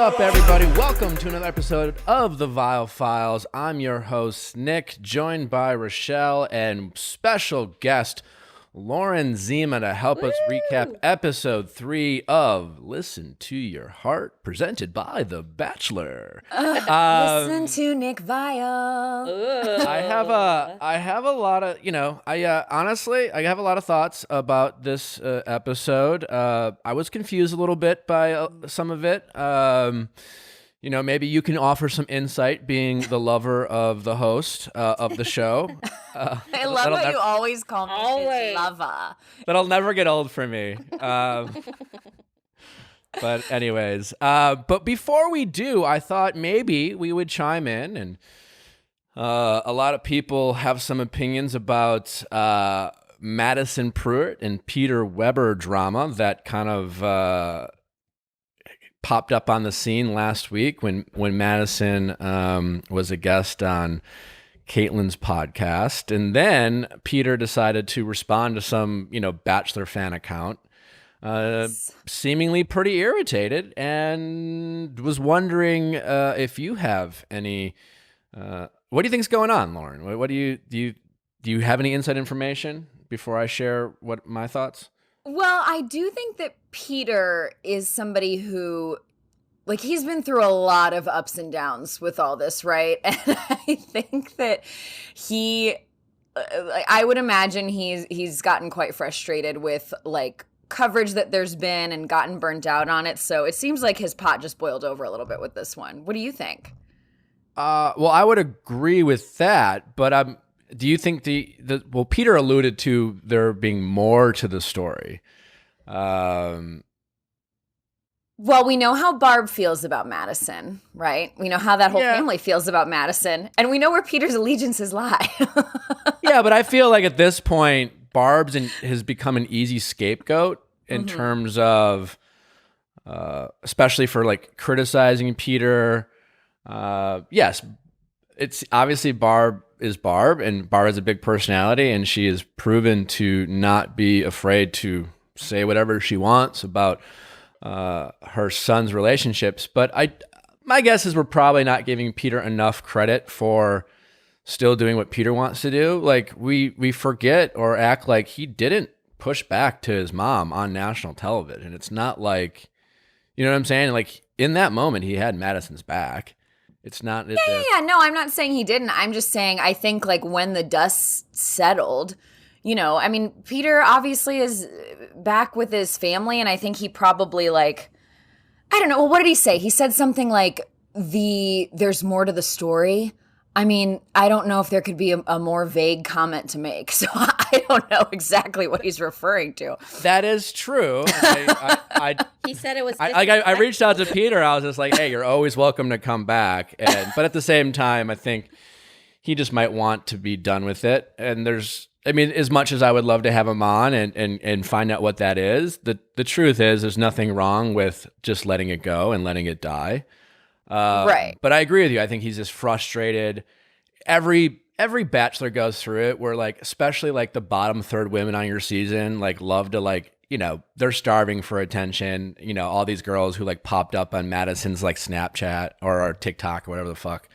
up, everybody? Welcome to another episode of the Viall Files. I'm your host, Nick, joined by Rochelle and special guest Lauren Zima to help us recap episode 3 of Listen to Your Heart, presented by The Bachelor. Listen to Nick Viall. I have a lot of, honestly, I have a lot of thoughts about this episode. I was confused a little bit by some of it. Maybe you can offer some insight being the lover of the host of the show. I love how you always call me his lover. That'll never get old for me. But anyways, but before we do, I thought maybe we would chime in, and a lot of people have some opinions about Madison Pruitt and Peter Weber drama that kind of popped up on the scene last week when Madison was a guest on Caitlin's podcast, and then Peter decided to respond to some Bachelor fan account, seemingly pretty irritated, and was wondering if you have any. What do you think's going on, Lauren? What do you have any inside information before I share what my thoughts? Well, I do think that Peter is somebody who, he's been through a lot of ups and downs with all this, right? And I think that I would imagine he's gotten quite frustrated with, coverage that there's been and gotten burnt out on it. So it seems like his pot just boiled over a little bit with this one. What do you think? Well, I would agree with that, but do you think Peter alluded to there being more to the story. Well, we know how Barb feels about Madison, right? We know how that whole family feels about Madison, and we know where Peter's allegiances lie. Yeah, but I feel like at this point, has become an easy scapegoat in terms of, especially for criticizing Peter. Yes, it's obviously Barb is Barb, and Barb has a big personality, and she is proven to not be afraid to say whatever she wants about her son's relationships. But my guess is we're probably not giving Peter enough credit for still doing what Peter wants to do. We forget or act like he didn't push back to his mom on national television. It's not like, you know what I'm saying? In that moment, he had Madison's back. It's not. Yeah. No, I'm not saying he didn't. I'm just saying I think when the dust settled, Peter obviously is back with his family, and I think he probably I don't know. Well, what did he say? He said something there's more to the story. I don't know if there could be a more vague comment to make, so I don't know exactly what he's referring to. That is true. He said it was. I reached out to Peter. I was just like, "Hey, you're always welcome to come back." But at the same time, I think he just might want to be done with it. And as much as I would love to have him on and find out what that is, the truth is there's nothing wrong with just letting it go and letting it die. Right. But I agree with you. I think he's just frustrated. Every Bachelor goes through it where especially the bottom third women on your season, love to they're starving for attention. All these girls who popped up on Madison's Snapchat or TikTok or whatever the fuck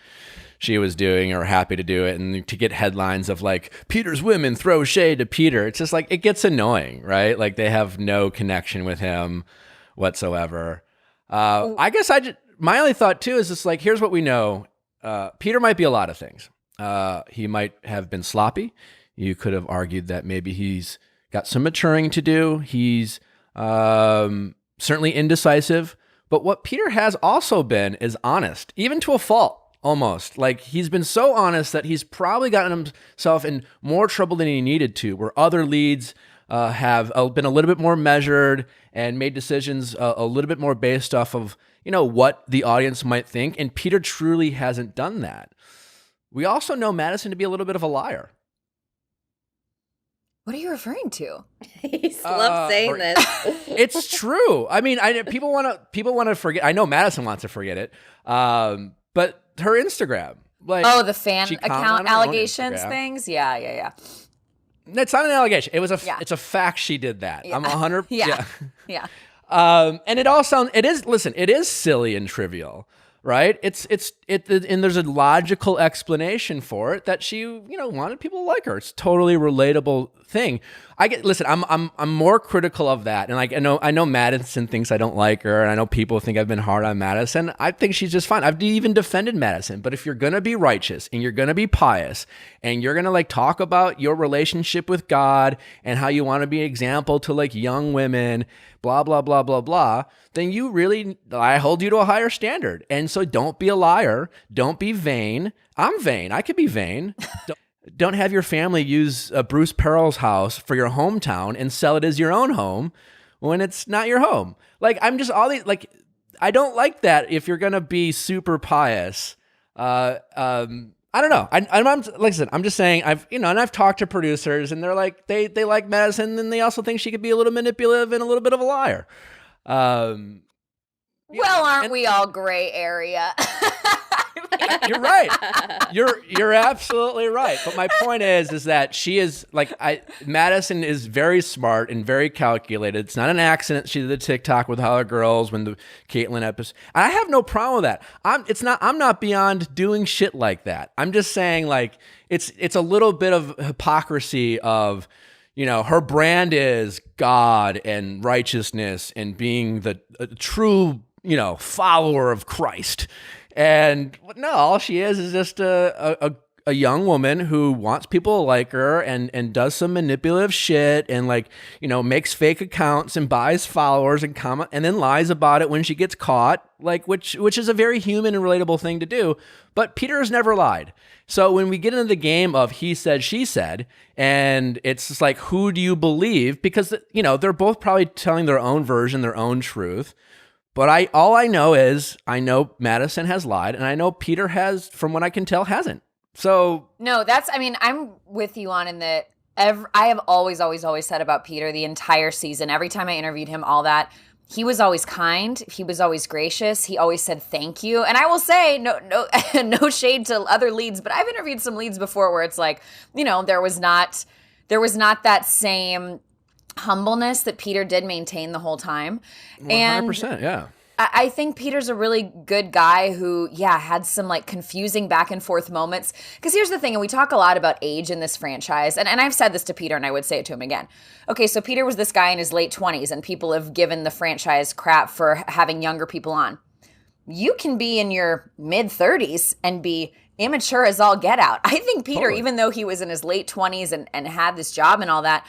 she was doing, or happy to do it, and to get headlines of Peter's women throw shade to Peter. It's just it gets annoying, right? They have no connection with him whatsoever. I guess my only thought too is just here's what we know. Peter might be a lot of things. He might have been sloppy. You could have argued that maybe he's got some maturing to do. He's certainly indecisive. But what Peter has also been is honest, even to a fault. Almost. He's been so honest that he's probably gotten himself in more trouble than he needed to, where other leads have been a little bit more measured and made decisions a little bit more based off of, what the audience might think. And Peter truly hasn't done that. We also know Madison to be a little bit of a liar. What are you referring to? He loves saying this. It's true. People want to forget. I know Madison wants to forget it. But her Instagram, the fan account allegations things. Yeah. It's not an allegation. It's a fact. She did that. Yeah. I'm 100. Yeah. And it is silly and trivial, right? And there's a logical explanation for it that she, wanted people to like her. It's a totally relatable thing. I'm more critical of that. And like, I know Madison thinks I don't like her, and I know people think I've been hard on Madison. I think she's just fine. I've even defended Madison. But if you're going to be righteous and you're going to be pious and you're going to like talk about your relationship with God and how you want to be an example to like young women, blah, blah, blah, blah, blah, then I hold you to a higher standard. And so don't be a liar. Don't be vain. I'm vain. I could be vain. Don't have your family use Bruce Pearl's house for your hometown and sell it as your own home when it's not your home. Like, I don't like that if you're going to be super pious. I don't know. I'm just saying, I've talked to producers and they're like, they like Madison, and they also think she could be a little manipulative and a little bit of a liar. Aren't we all gray area? You're right. You're absolutely right. But my point is that she is Madison is very smart and very calculated. It's not an accident she did the TikTok with other girls when the Caitlyn episode. I have no problem with that. I'm not beyond doing shit like that. I'm just saying like it's a little bit of hypocrisy of, her brand is God and righteousness and being the true, follower of Christ. And no, all she is just a young woman who wants people to like her and does some manipulative shit and makes fake accounts and buys followers and comment and then lies about it when she gets caught, which is a very human and relatable thing to do. But Peter has never lied. So when we get into the game of he said, she said, and it's just like, who do you believe? Because, they're both probably telling their own version, their own truth. But all I know is I know Madison has lied, and I know Peter has, from what I can tell, hasn't. So no, I'm with you on in that. I have always said about Peter the entire season. Every time I interviewed him, all that, he was always kind. He was always gracious. He always said thank you. And I will say, no shade to other leads, but I've interviewed some leads before where it's like, there was not that same humbleness that Peter did maintain the whole time. 100%, yeah. I think Peter's a really good guy who, had some confusing back and forth moments. Because here's the thing, and we talk a lot about age in this franchise, and I've said this to Peter, and I would say it to him again. Okay, so Peter was this guy in his late 20s, and people have given the franchise crap for having younger people on. You can be in your mid-30s and be immature as all get out. I think Peter, totally. Even though he was in his late 20s and had this job and all that,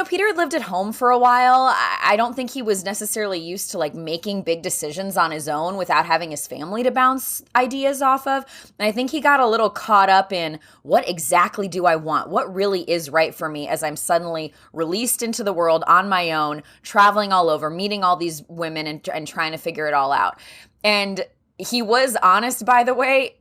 Peter had lived at home for a while. I don't think he was necessarily used to making big decisions on his own without having his family to bounce ideas off of. And I think he got a little caught up in what exactly do I want? What really is right for me as I'm suddenly released into the world on my own, traveling all over, meeting all these women and trying to figure it all out. And he was honest, by the way,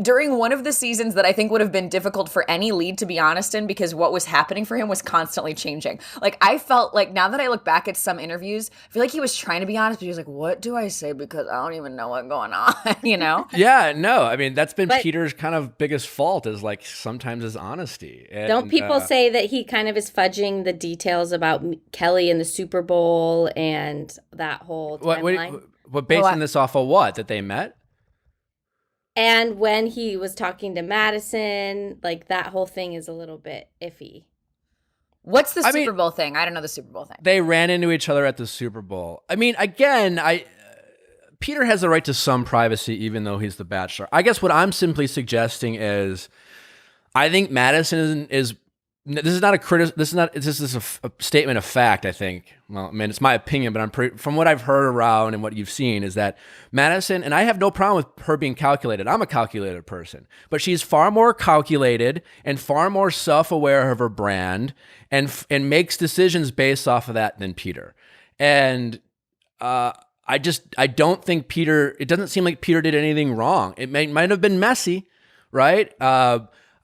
during one of the seasons that I think would have been difficult for any lead to be honest in, because what was happening for him was constantly changing. I felt like, now that I look back at some interviews, I feel like he was trying to be honest, but he was like, what do I say? Because I don't even know what's going on, Yeah, no, I mean, that's been Peter's kind of biggest fault is sometimes his honesty. And, don't people say that he kind of is fudging the details about Kelly and the Super Bowl and that whole timeline? What basing this off of what? That they met? And when he was talking to Madison, that whole thing is a little bit iffy. What's the Super Bowl thing? I don't know the Super Bowl thing. They ran into each other at the Super Bowl. I mean, again, Peter has the right to some privacy, even though he's the Bachelor. I guess what I'm simply suggesting is, I think Madison is. This is not a This is a statement of fact. I think. Well, I mean, it's my opinion, but from what I've heard around and what you've seen is that Madison, and I have no problem with her being calculated. I'm a calculated person, but she's far more calculated and far more self-aware of her brand, and makes decisions based off of that than Peter. And I don't think Peter. It doesn't seem like Peter did anything wrong. It might have been messy, right?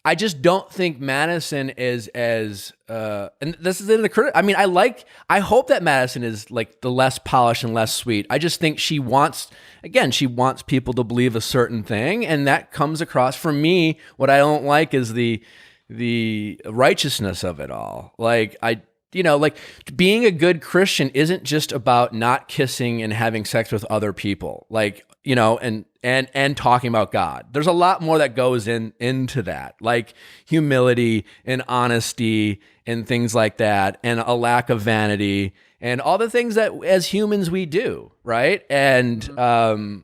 I just don't think Madison is as, and this is in the critic. I mean, I hope that Madison is the less polished and less sweet. I just think she wants people to believe a certain thing, and that comes across. For me, what I don't like is the righteousness of it all. like being a good Christian isn't just about not kissing and having sex with other people, like, and talking about God. There's a lot more that goes into that, like humility and honesty and things like that, and a lack of vanity and all the things that as humans we do, right? And I'm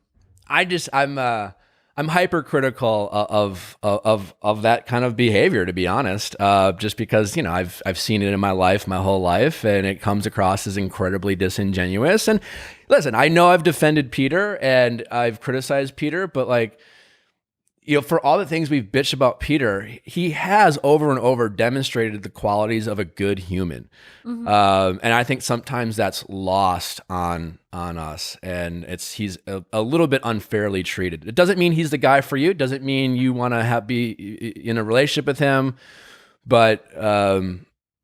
hypercritical of that kind of behavior, to be honest. Just because I've seen it in my life, my whole life, and it comes across as incredibly disingenuous. And listen, I know I've defended Peter and I've criticized Peter, but like, for all the things we've bitched about Peter, he has over and over demonstrated the qualities of a good human. And I think sometimes that's lost on us, and he's a little bit unfairly treated. It doesn't mean he's the guy for you. It doesn't mean you want to be in a relationship with him, but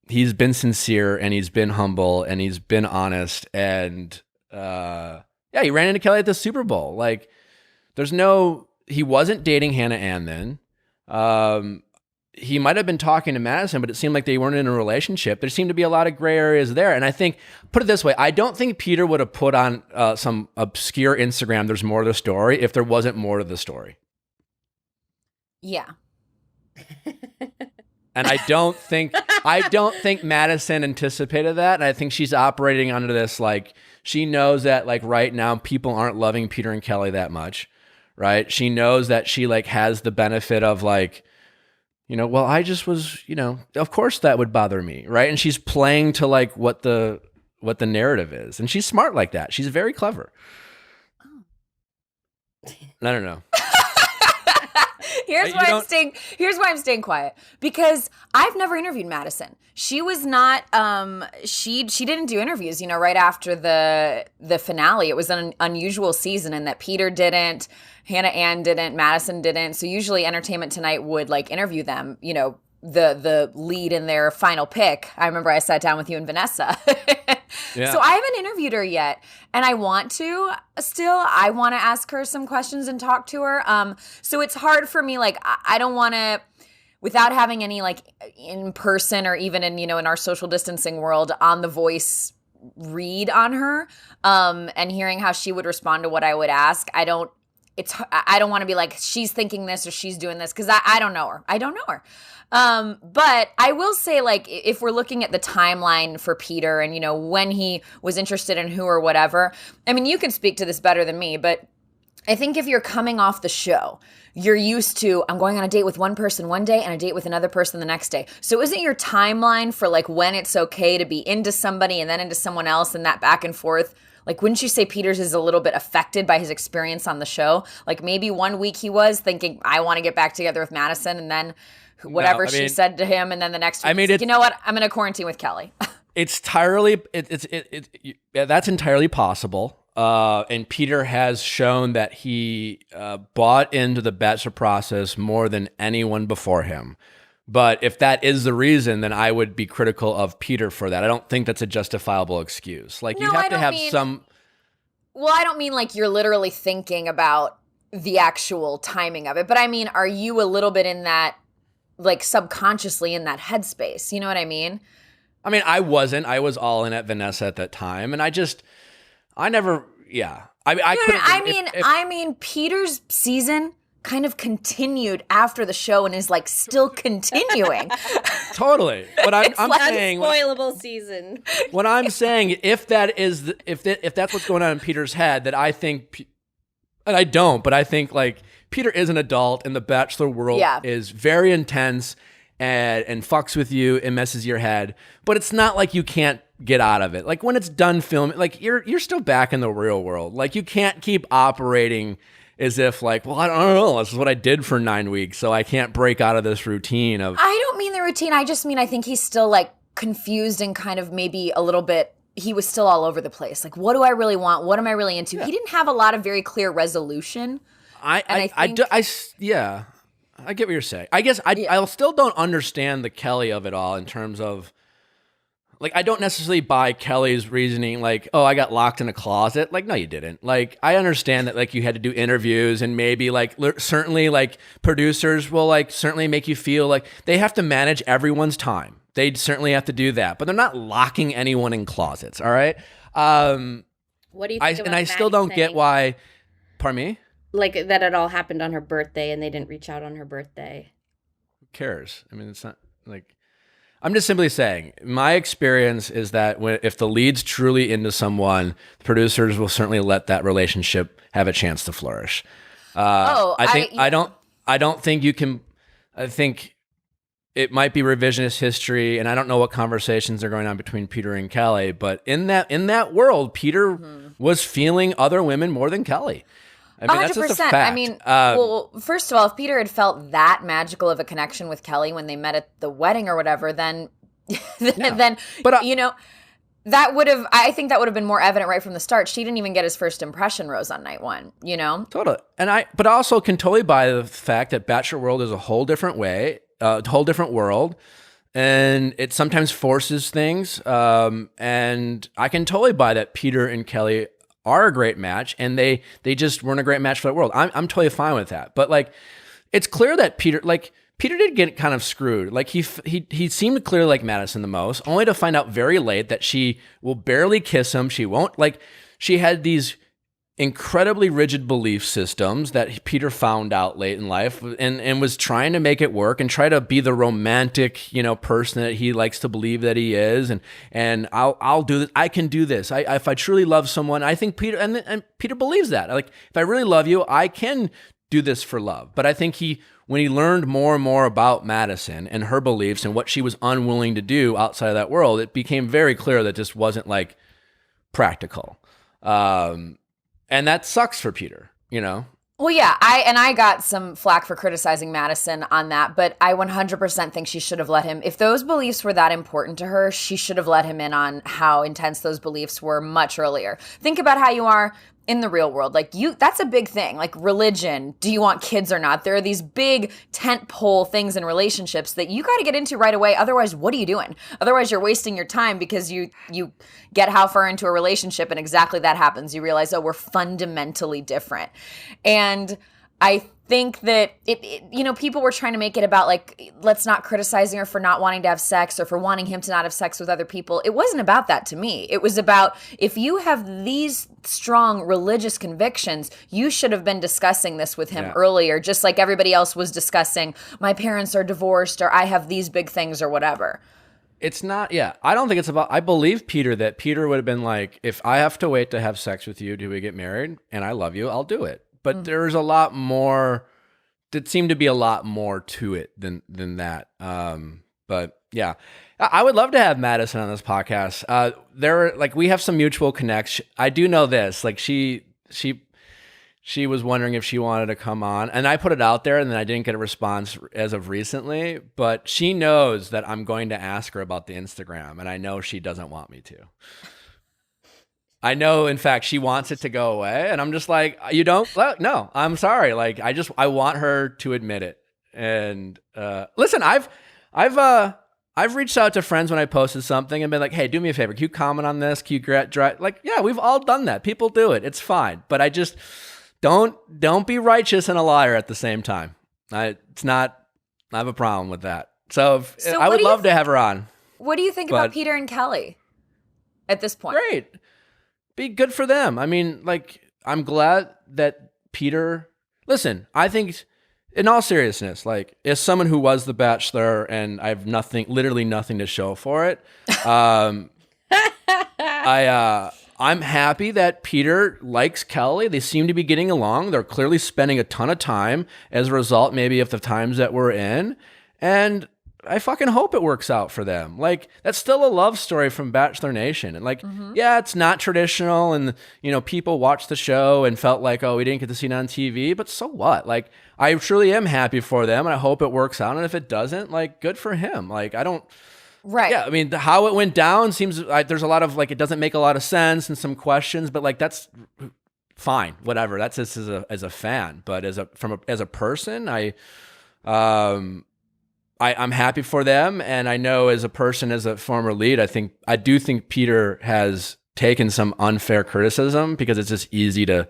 he's been sincere and he's been humble and he's been honest. And he ran into Kelly at the Super Bowl. Like, he wasn't dating Hannah Ann then. He might have been talking to Madison, but it seemed like they weren't in a relationship. There seemed to be a lot of gray areas there. And I think, put it this way, I don't think Peter would have put on some obscure Instagram, there's more to the story, if there wasn't more to the story. Yeah. And I don't think Madison anticipated that. And I think she's operating under this, like, she knows that, like, right now people aren't loving Peter and Kelly that much. Right. She knows that she like has the benefit of like, well, I just was, of course that would bother me. Right. And she's playing to like what the narrative is. And she's smart like that. She's very clever. I don't know. Here's why I'm staying quiet, because I've never interviewed Madison. She was not she didn't do interviews, right after the finale. It was an unusual season in that Peter didn't, Hannah Ann didn't, Madison didn't. So usually Entertainment Tonight would like interview them, the lead in their final pick. I remember I sat down with you and Vanessa. Yeah. So I haven't interviewed her yet, and I want to still. I want to ask her some questions and talk to her. So it's hard for me. Like, I don't want to, without having any like in person or even in, in our social distancing world, on The Voice read on her, and hearing how she would respond to what I would ask. I don't want to be like, she's thinking this or she's doing this, because I don't know her. I don't know her. But I will say, like, if we're looking at the timeline for Peter and, when he was interested in who or whatever, I mean, you can speak to this better than me, but I think if you're coming off the show, you're used to, I'm going on a date with one person one day and a date with another person the next day. So isn't your timeline for like when it's okay to be into somebody and then into someone else and that back and forth, like, wouldn't you say Peters is a little bit affected by his experience on the show? Like, maybe one week he was thinking, I want to get back together with Madison, and then whatever she said to him, and then the next week, like, you know what? I'm going to quarantine with Kelly. That's entirely possible. And Peter has shown that he bought into the Bachelor process more than anyone before him. But if that is the reason, then I would be critical of Peter for that. I don't think that's a justifiable excuse. Like, you have to have some. Well, I don't mean like you're literally thinking about the actual timing of it, but I mean, are you a little bit in that, like, subconsciously in that headspace? You know what I mean? I mean, I wasn't. I was all in at Vanessa at that time, and I never. Yeah, I mean, Peter's season kind of continued after the show and is like still continuing. Totally. But I'm like saying unspoilable season. What I'm saying, if that's what's going on in Peter's head, that I think, and I don't, but I think like Peter is an adult and the Bachelor world is very intense and fucks with you and messes your head, but it's not like you can't get out of it. Like, when it's done filming, like you're still back in the real world. Like, you can't keep operating as if like, well, I don't know, this is what I did for 9 weeks, so I can't break out of this routine of. I don't mean the routine. I just mean I think he's still like confused and kind of maybe a little bit. He was still all over the place. Like, what do I really want? What am I really into? Yeah. He didn't have a lot of very clear resolution. I get what you're saying. I guess I still don't understand the Kelly of it all in terms of. Like, I don't necessarily buy Kelly's reasoning, like, oh, I got locked in a closet. Like, no, you didn't. Like, I understand that, like, you had to do interviews and maybe, like, certainly, like, producers will, like, certainly make you feel like they have to manage everyone's time. They certainly have to do that, but they're not locking anyone in closets. All right. What do you think about I still don't get why. Pardon me? Like that it all happened on her birthday and they didn't reach out on her birthday. Who cares? I mean, it's not like, I'm just simply saying, my experience is that if the lead's truly into someone, the producers will certainly let that relationship have a chance to flourish. I don't think you can. I think it might be revisionist history, and I don't know what conversations are going on between Peter and Kelly. But in that world, Peter was feeling other women more than Kelly. I mean, 100%. That's just a fact. I mean, well, first of all, if Peter had felt that magical of a connection with Kelly when they met at the wedding or whatever, then you know, that would have, I think that would have been more evident right from the start. She didn't even get his first impression rose on night one, you know? Totally. But I also can totally buy the fact that Bachelor World is a whole different way, a whole different world. And it sometimes forces things. And I can totally buy that Peter and Kelly are a great match, and they just weren't a great match for that world. I'm totally fine with that. But like, it's clear that Peter did get kind of screwed. Like he seemed to clearly like Madison the most, only to find out very late that she will barely kiss him. She won't, like, she had these incredibly rigid belief systems that Peter found out late in life, and was trying to make it work and try to be the romantic, you know, person that he likes to believe that he is. And I'll do this. I can do this. If I truly love someone, I think Peter, and Peter believes that. Like, if I really love you, I can do this for love. But I think when he learned more and more about Madison and her beliefs and what she was unwilling to do outside of that world, it became very clear that this wasn't like practical. And that sucks for Peter, you know? Well, yeah, I got some flack for criticizing Madison on that, but I 100% think she should have let him. If those beliefs were that important to her, she should have let him in on how intense those beliefs were much earlier. Think about how you are in the real world. Like, that's a big thing. Like religion, do you want kids or not? There are these big tent pole things in relationships that you got to get into right away. Otherwise, what are you doing? Otherwise, you're wasting your time, because you get how far into a relationship and exactly that happens. You realize, oh, we're fundamentally different. And I think that you know, people were trying to make it about like, let's not criticizing her for not wanting to have sex or for wanting him to not have sex with other people. It wasn't about that to me. It was about, if you have these strong religious convictions, you should have been discussing this with him earlier, just like everybody else was discussing, my parents are divorced, or I have these big things, or whatever. It's not, I don't think it's about, I believe Peter, that Peter would have been like, if I have to wait to have sex with you, do we get married? And I love you, I'll do it. But there's a lot more, it seemed to be a lot more to it than that. But yeah, I would love to have Madison on this podcast. We have some mutual connection. I do know this, like she was wondering if she wanted to come on, and I put it out there, and then I didn't get a response as of recently, but she knows that I'm going to ask her about the Instagram, and I know she doesn't want me to. I know, in fact, she wants it to go away, and I'm just like, you don't? No, I'm sorry. Like, I want her to admit it. And listen, I've reached out to friends when I posted something and been like, hey, do me a favor. Can you comment on this? Can you like, yeah, we've all done that. People do it. It's fine. But I just don't be righteous and a liar at the same time. I have a problem with that. So I would love to have her on. What do you think about Peter and Kelly at this point? Great. Be good for them. I mean, like, I'm glad that Peter, listen, I think, in all seriousness, like, as someone who was the Bachelor and I have literally nothing to show for it, I'm happy that Peter likes Kelly. They seem to be getting along. They're clearly spending a ton of time as a result, maybe, of the times that we're in. And I fucking hope it works out for them. Like, that's still a love story from Bachelor Nation. And like, yeah, it's not traditional. And, you know, people watched the show and felt like, oh, we didn't get to see it on TV, but so what? Like, I truly am happy for them, and I hope it works out. And if it doesn't, like, good for him. Like, I don't. Right. Yeah. I mean, how it went down seems like there's a lot of, like, it doesn't make a lot of sense and some questions, but like, that's fine. Whatever. That's just as a fan, but as a person, I'm happy for them, and I know as a person, as a former lead, I do think Peter has taken some unfair criticism, because it's just easy to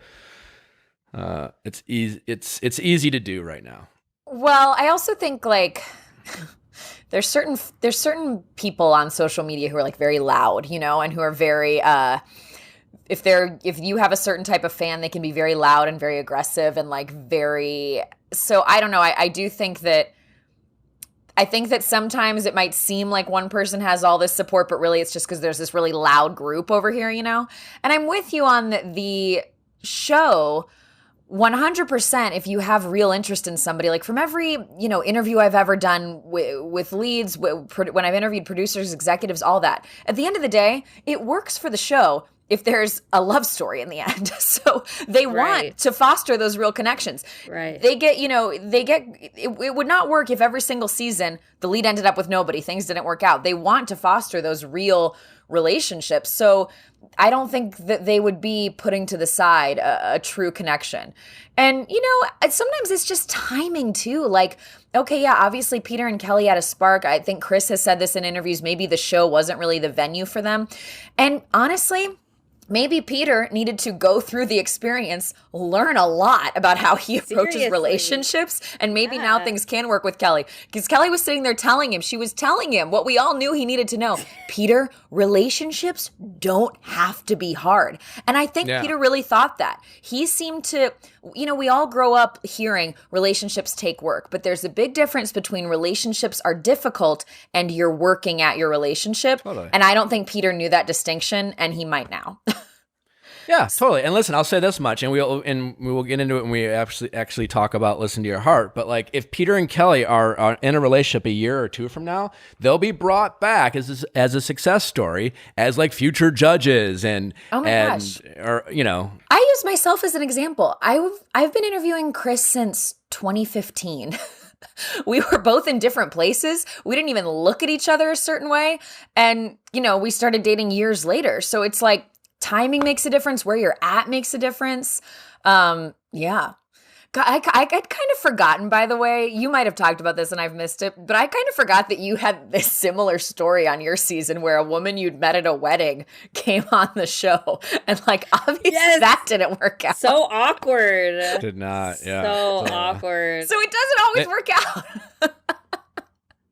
it's easy to do right now. Well, I also think, like, there's certain people on social media who are like very loud, you know, and who are very if you have a certain type of fan, they can be very loud and very aggressive and like so I don't know. I think that sometimes it might seem like one person has all this support, but really it's just because there's this really loud group over here, you know? And I'm with you on the show 100%. If you have real interest in somebody, like from every, you know, interview I've ever done with leads, when I've interviewed producers, executives, all that, at the end of the day, it works for the show if there's a love story in the end. So they want to foster those real connections. Right. It would not work if every single season the lead ended up with nobody, things didn't work out. They want to foster those real relationships. So I don't think that they would be putting to the side a true connection. And, you know, sometimes it's just timing too. Like, okay, yeah, obviously Peter and Kelly had a spark. I think Chris has said this in interviews. Maybe the show wasn't really the venue for them. And honestly, maybe Peter needed to go through the experience, learn a lot about how he approaches relationships, and maybe now things can work with Kelly. Because Kelly was sitting there she was telling him what we all knew he needed to know. Peter, relationships don't have to be hard. And I think Peter really thought that. He seemed to, you know, we all grow up hearing relationships take work, but there's a big difference between relationships are difficult and you're working at your relationship. Totally. And I don't think Peter knew that distinction, and he might now. Yeah, totally. And listen, I'll say this much, and we will get into it when we actually talk about listen to your heart. But like, if Peter and Kelly are in a relationship a year or two from now, they'll be brought back as a success story, as like future judges gosh. Or you know. I use myself as an example. I've been interviewing Chris since 2015. We were both in different places. We didn't even look at each other a certain way, and you know, we started dating years later. So it's like, timing makes a difference. Where you're at makes a difference. Yeah. I'd kind of forgotten, by the way, you might have talked about this and I've missed it, but I kind of forgot that you had this similar story on your season where a woman you'd met at a wedding came on the show. And like, obviously that didn't work out. So awkward. Did not. Yeah. So awkward. So it doesn't always work out.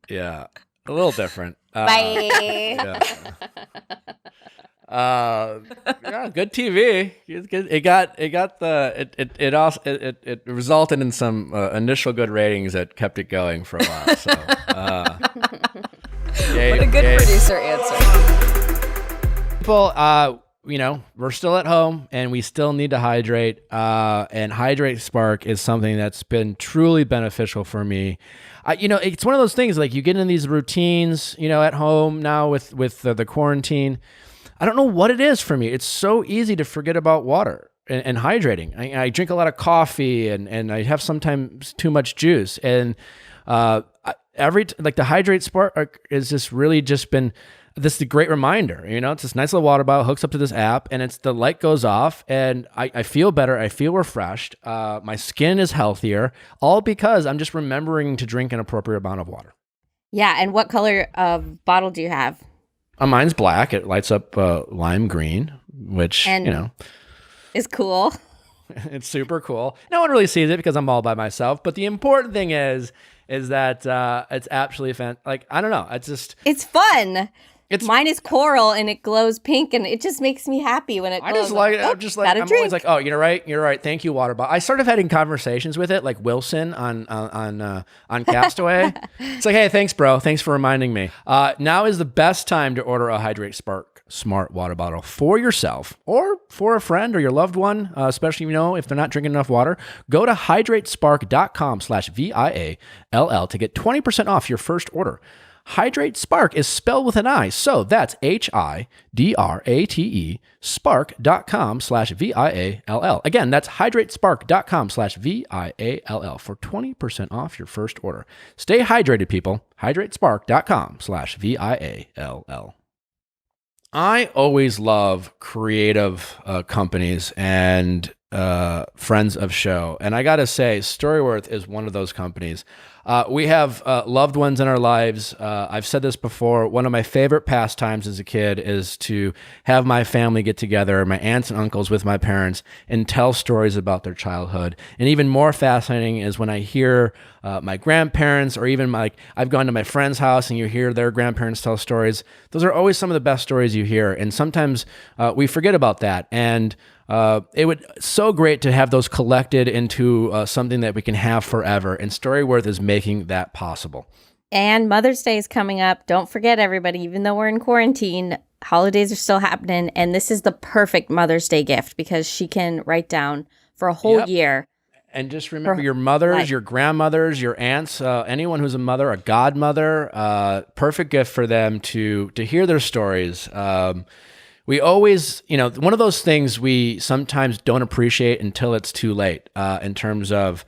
Yeah. A little different. Bye. Yeah. Yeah, good TV. It resulted in some initial good ratings that kept it going for a while. So, what a good producer answer. People, you know, we're still at home and we still need to hydrate. And Hydrate Spark is something that's been truly beneficial for me. You know, it's one of those things like you get in these routines, you know, at home now with the quarantine. I don't know what it is for me. It's so easy to forget about water and hydrating. I drink a lot of coffee and I have sometimes too much juice. And the Hydrate Spark is just really just been this is a great reminder. You know, it's this nice little water bottle, hooks up to this app, and the light goes off and I feel better. I feel refreshed. My skin is healthier, all because I'm just remembering to drink an appropriate amount of water. Yeah. And what color of bottle do you have? Mine's black. It lights up lime green, which, you know, is cool. It's super cool. No one really sees it because I'm all by myself. But the important thing is that it's absolutely fun. Like, I don't know. It's fun. Mine is coral and it glows pink and it just makes me happy when it glows. I'm always like, oh, you're right. Thank you, water bottle. I started having conversations with it, like Wilson on Castaway. It's like, hey, thanks, bro. Thanks for reminding me. Now is the best time to order a Hydrate Spark Smart water bottle for yourself or for a friend or your loved one, especially, you know, if they're not drinking enough water. Go to hydratespark.com/VIALL to get 20% off your first order. Hydrate Spark is spelled with an I, so that's HIDRATE spark.com/VIALL. Again, that's hydratespark.com/VIALL for 20% off your first order. Stay hydrated, people. hydratespark.com/VIALL. I always love creative companies and friends of show. And I got to say, Storyworth is one of those companies. We have loved ones in our lives. I've said this before. One of my favorite pastimes as a kid is to have my family get together, my aunts and uncles with my parents, and tell stories about their childhood. And even more fascinating is when I hear my grandparents, or even I've gone to my friend's house and you hear their grandparents tell stories. Those are always some of the best stories you hear. And sometimes we forget about that. And it would so great to have those collected into something that we can have forever, and Storyworth is making that possible. And Mother's Day is coming up. Don't forget, everybody, even though we're in quarantine, holidays are still happening, and this is the perfect Mother's Day gift because she can write down for a whole year. And just remember your mothers, your grandmothers, your aunts, anyone who's a mother, a godmother, perfect gift for them to hear their stories. We always, one of those things we sometimes don't appreciate until it's too late in terms of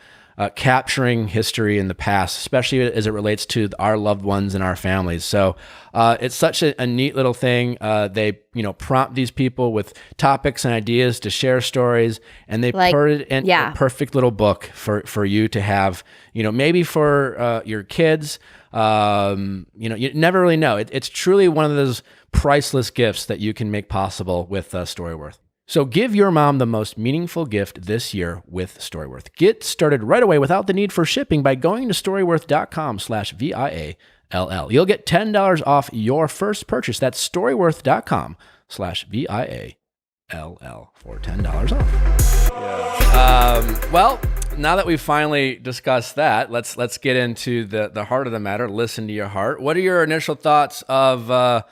capturing history in the past, especially as it relates to our loved ones and our families. So it's such a neat little thing. They, prompt these people with topics and ideas to share stories, and they put it in a perfect little book for you to have, maybe for your kids. You never really know. It's truly one of those priceless gifts that you can make possible with Storyworth. So give your mom the most meaningful gift this year with Storyworth. Get started right away without the need for shipping by going to storyworth.com/VIALL. You'll get $10 off your first purchase. That's storyworth.com/VIALL for $10 off. Yeah. Well, now that we've finally discussed that, let's get into the heart of the matter. Listen to your heart. What are your initial thoughts of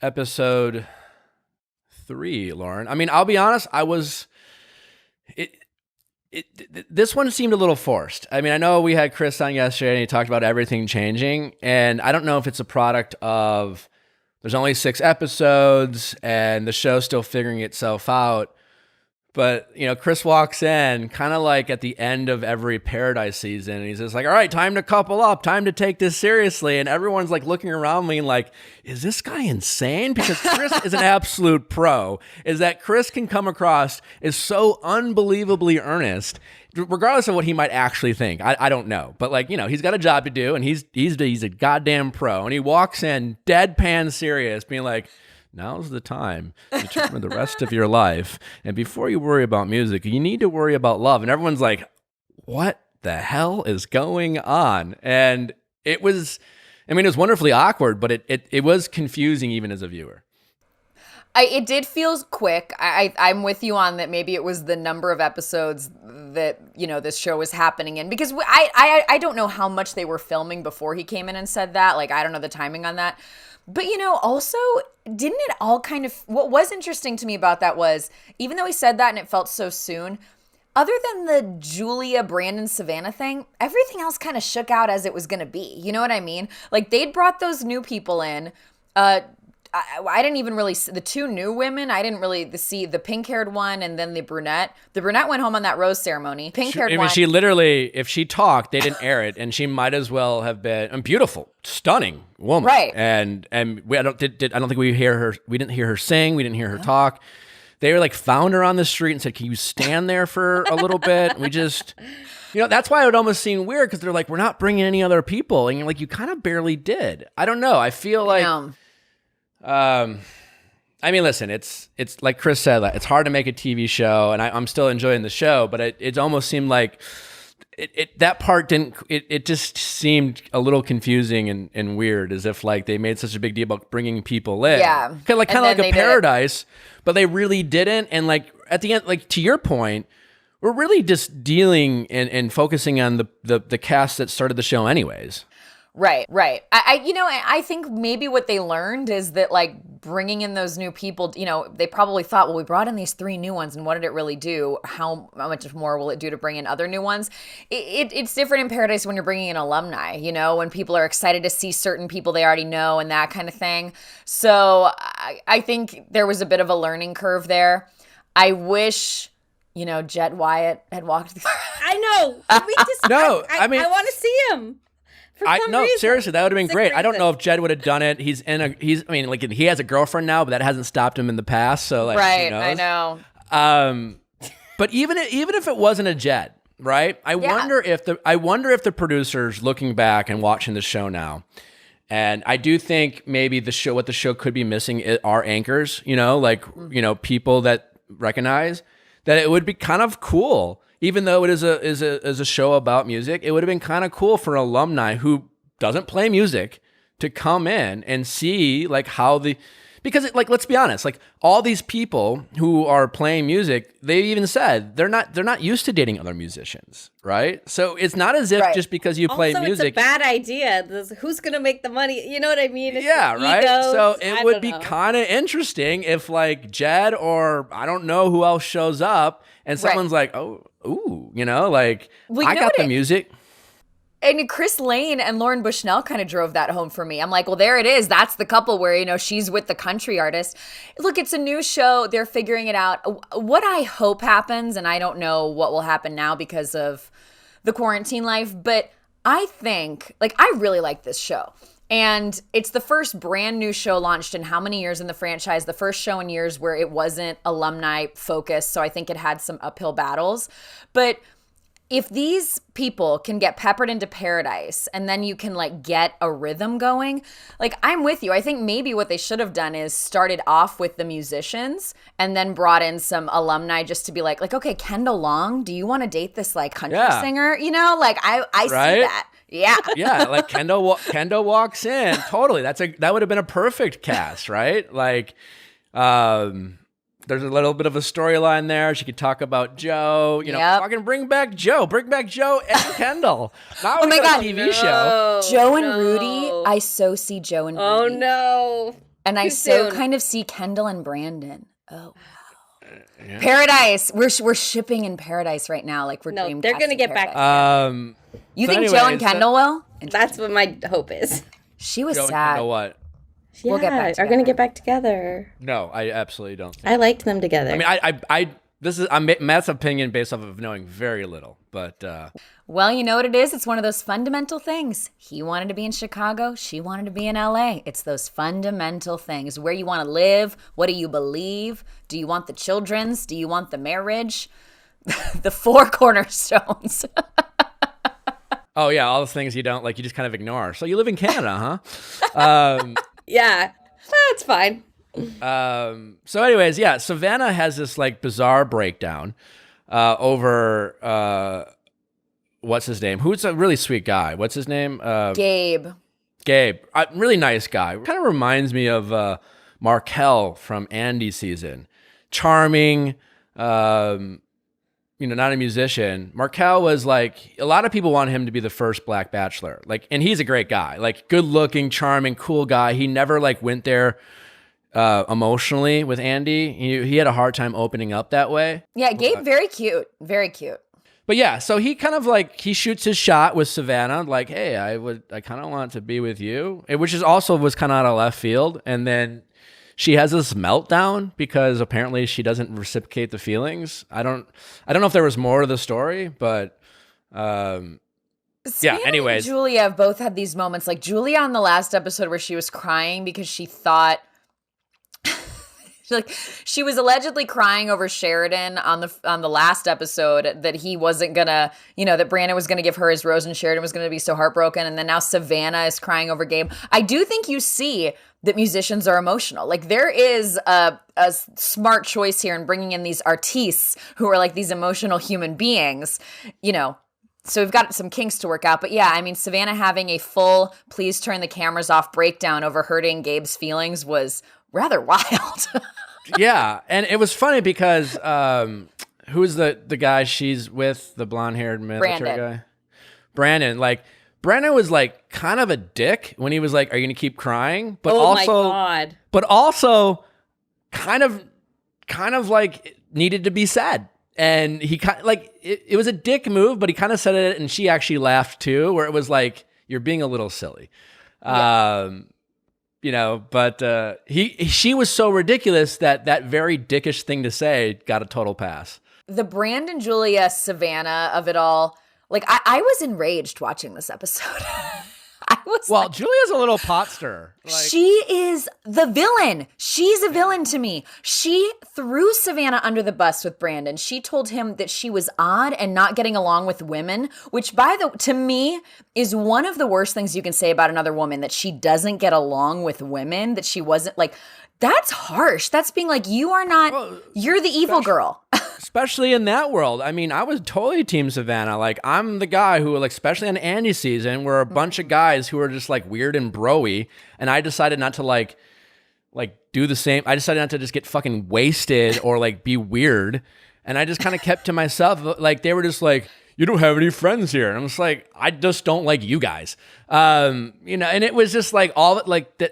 episode 3, Lauren? I mean, I'll be honest, this one seemed a little forced. I mean, I know we had Chris on yesterday and he talked about everything changing, and I don't know if it's a product of there's only 6 episodes and the show's still figuring itself out. But, Chris walks in kind of like at the end of every Paradise season, and he's just like, all right, time to couple up, time to take this seriously. And everyone's like looking around me like, is this guy insane? Because Chris is an absolute pro. Is that Chris can come across as so unbelievably earnest, regardless of what he might actually think. I don't know. But he's got a job to do, and he's a goddamn pro. And he walks in deadpan serious, being like, now's the time to determine the rest of your life. And before you worry about music, you need to worry about love. And everyone's like, what the hell is going on? And it was wonderfully awkward, but it was confusing even as a viewer. It did feel quick. I'm with you on that. Maybe it was the number of episodes that, this show was happening in, because I don't know how much they were filming before he came in and said that. I don't know the timing on that. But, also, didn't it all kind of, what was interesting to me about that was, even though he said that and it felt so soon, other than the Julia, Brandon, Savannah thing, everything else kind of shook out as it was going to be. You know what I mean? They'd brought those new people in. I didn't even really see the 2 new women. I didn't really see the pink-haired one and then the brunette. The brunette went home on that rose ceremony. Pink-haired one. She literally, if she talked, they didn't air it, and she might as well have been a beautiful, stunning woman. Right. And I don't think we hear her. We didn't hear her sing. We didn't hear her talk. They were found her on the street and said, "Can you stand there for a little bit?" We just. That's why it would almost seem weird, because they're like, we're not bringing any other people, and you're like, you kind of barely did. I don't know. I feel like. Listen, it's like Chris said, it's hard to make a TV show, and I'm still enjoying the show, but it almost seemed like that part didn't, it just seemed a little confusing and weird, as if they made such a big deal about bringing people in. Yeah. Kind of like a Paradise, but they really didn't. And at the end, to your point, we're really just dealing and focusing on the cast that started the show anyways. Right. I think maybe what they learned is that bringing in those new people, they probably thought, well, we brought in these 3 new ones, and what did it really do? How much more will it do to bring in other new ones? It's different in Paradise when you're bringing in alumni, when people are excited to see certain people they already know and that kind of thing. So I think there was a bit of a learning curve there. I wish, Jet Wyatt had walked. I know. I want to see him. Seriously, that would have been great. I don't know if Jed would have done it. He has a girlfriend now, but that hasn't stopped him in the past. So right, I know. But even if it wasn't a Jed, right? I wonder if the producers looking back and watching the show now, and I do think maybe what the show could be missing are anchors, people that recognize that it would be kind of cool, even though it is a show about music. It would have been kind of cool for an alumni who doesn't play music to come in and see because let's be honest, all these people who are playing music, they even said they're not used to dating other musicians, right? So it's not as if just because you play music, it's a bad idea. Who's gonna make the money? You know what I mean? It's right. egos. So it would be kind of interesting if Jed or I don't know who else shows up and someone's like, oh, ooh, I got the music. And Chris Lane and Lauren Bushnell kind of drove that home for me. I'm like, well, there it is. That's the couple where, she's with the country artist. Look, it's a new show. They're figuring it out. What I hope happens, and I don't know what will happen now because of the quarantine life, but I think, I really like this show. And it's the first brand new show launched in how many years in the franchise? The first show in years where it wasn't alumni focused. So I think it had some uphill battles. But if these people can get peppered into paradise and then you can get a rhythm going, I'm with you. I think maybe what they should have done is started off with the musicians and then brought in some alumni just to be okay, Kendall Long, do you want to date this country singer? I see that. Yeah. Yeah. Kendall walks in. Totally. That would have been a perfect cast, right? There's a little bit of a storyline there. She could talk about Joe, fucking bring back Joe and Kendall. Now we got a TV show. Joe and Rudy. I so see Joe and Rudy. Oh no. And I so kind of see Kendall and Brandon. Oh wow. Yeah. Paradise. We're shipping in paradise right now. We're they're gonna get paradise. back. You think Joe and Kendall will? That's what my hope is. She was Joe sad. And Kendall what? Yeah, we'll get back are going to get back together. No, I absolutely don't. I liked them together. I mean, this is Matt's opinion based off of knowing very little, but. Well, you know what it is? It's one of those fundamental things. He wanted to be in Chicago. She wanted to be in LA. It's those fundamental things. Where you want to live. What do you believe? Do you want the children's? Do you want the marriage? The four cornerstones. Oh yeah, all the things you don't you just kind of ignore. So you live in Canada, huh? Yeah, that's fine. So anyways, yeah, Savannah has this bizarre breakdown over what's his name? Who's a really sweet guy? What's his name? Gabe. Really nice guy. Kind of reminds me of Markel from Andy's season. Charming, not a musician. Markel was a lot of people want him to be the first Black Bachelor. And he's a great guy. Good looking, charming, cool guy. He never went there emotionally with Andy. He had a hard time opening up that way. Yeah, Gabe, very cute. Very cute. But yeah, so he kind of he shoots his shot with Savannah, hey, I kind of want to be with you, which is also was kind of out of left field. And then she has this meltdown because apparently she doesn't reciprocate the feelings. I don't know if there was more to the story, but yeah, anyways. And Julia have both had these moments. Julia on the last episode where she was crying because she thought she was allegedly crying over Sheridan on the last episode that he wasn't gonna, that Brandon was gonna give her his rose and Sheridan was gonna be so heartbroken, and then now Savannah is crying over Gabe. I do think you see that musicians are emotional. There is a smart choice here in bringing in these artistes who are these emotional human beings, So we've got some kinks to work out. But yeah, I mean, Savannah having a full please turn the cameras off breakdown over hurting Gabe's feelings was rather wild. Yeah, and it was funny because who's the guy she's with, the blonde-haired military guy? Brandon. Brandon was kind of a dick when he was are you gonna keep crying? But my God. But also kind of needed to be said. And he kind of it was a dick move, but he kind of said it and she actually laughed too, where it was you're being a little silly. Yeah. But she was so ridiculous that very dickish thing to say got a total pass. The Brandon, Julia, Savannah of it all, I was enraged watching this episode. I Well, Julia's a little pot stirrer. She is the villain. She's a villain to me. She threw Savannah under the bus with Brandon. She told him that she was odd and not getting along with women, which to me is one of the worst things you can say about another woman, that she doesn't get along with women, that she wasn't like, that's harsh. That's being like, you're the evil girl. Especially in that world. I mean, I was totally team Savannah. Like, I'm the guy who, like, especially on Andy's season, were a bunch of guys who were just like weird and broy, and I decided not to like do the same. I decided not to just get fucking wasted or like be weird, and I just kind of kept to myself. Like, they were just like, you don't have any friends here, and I'm just like, I just don't like you guys. And it was just like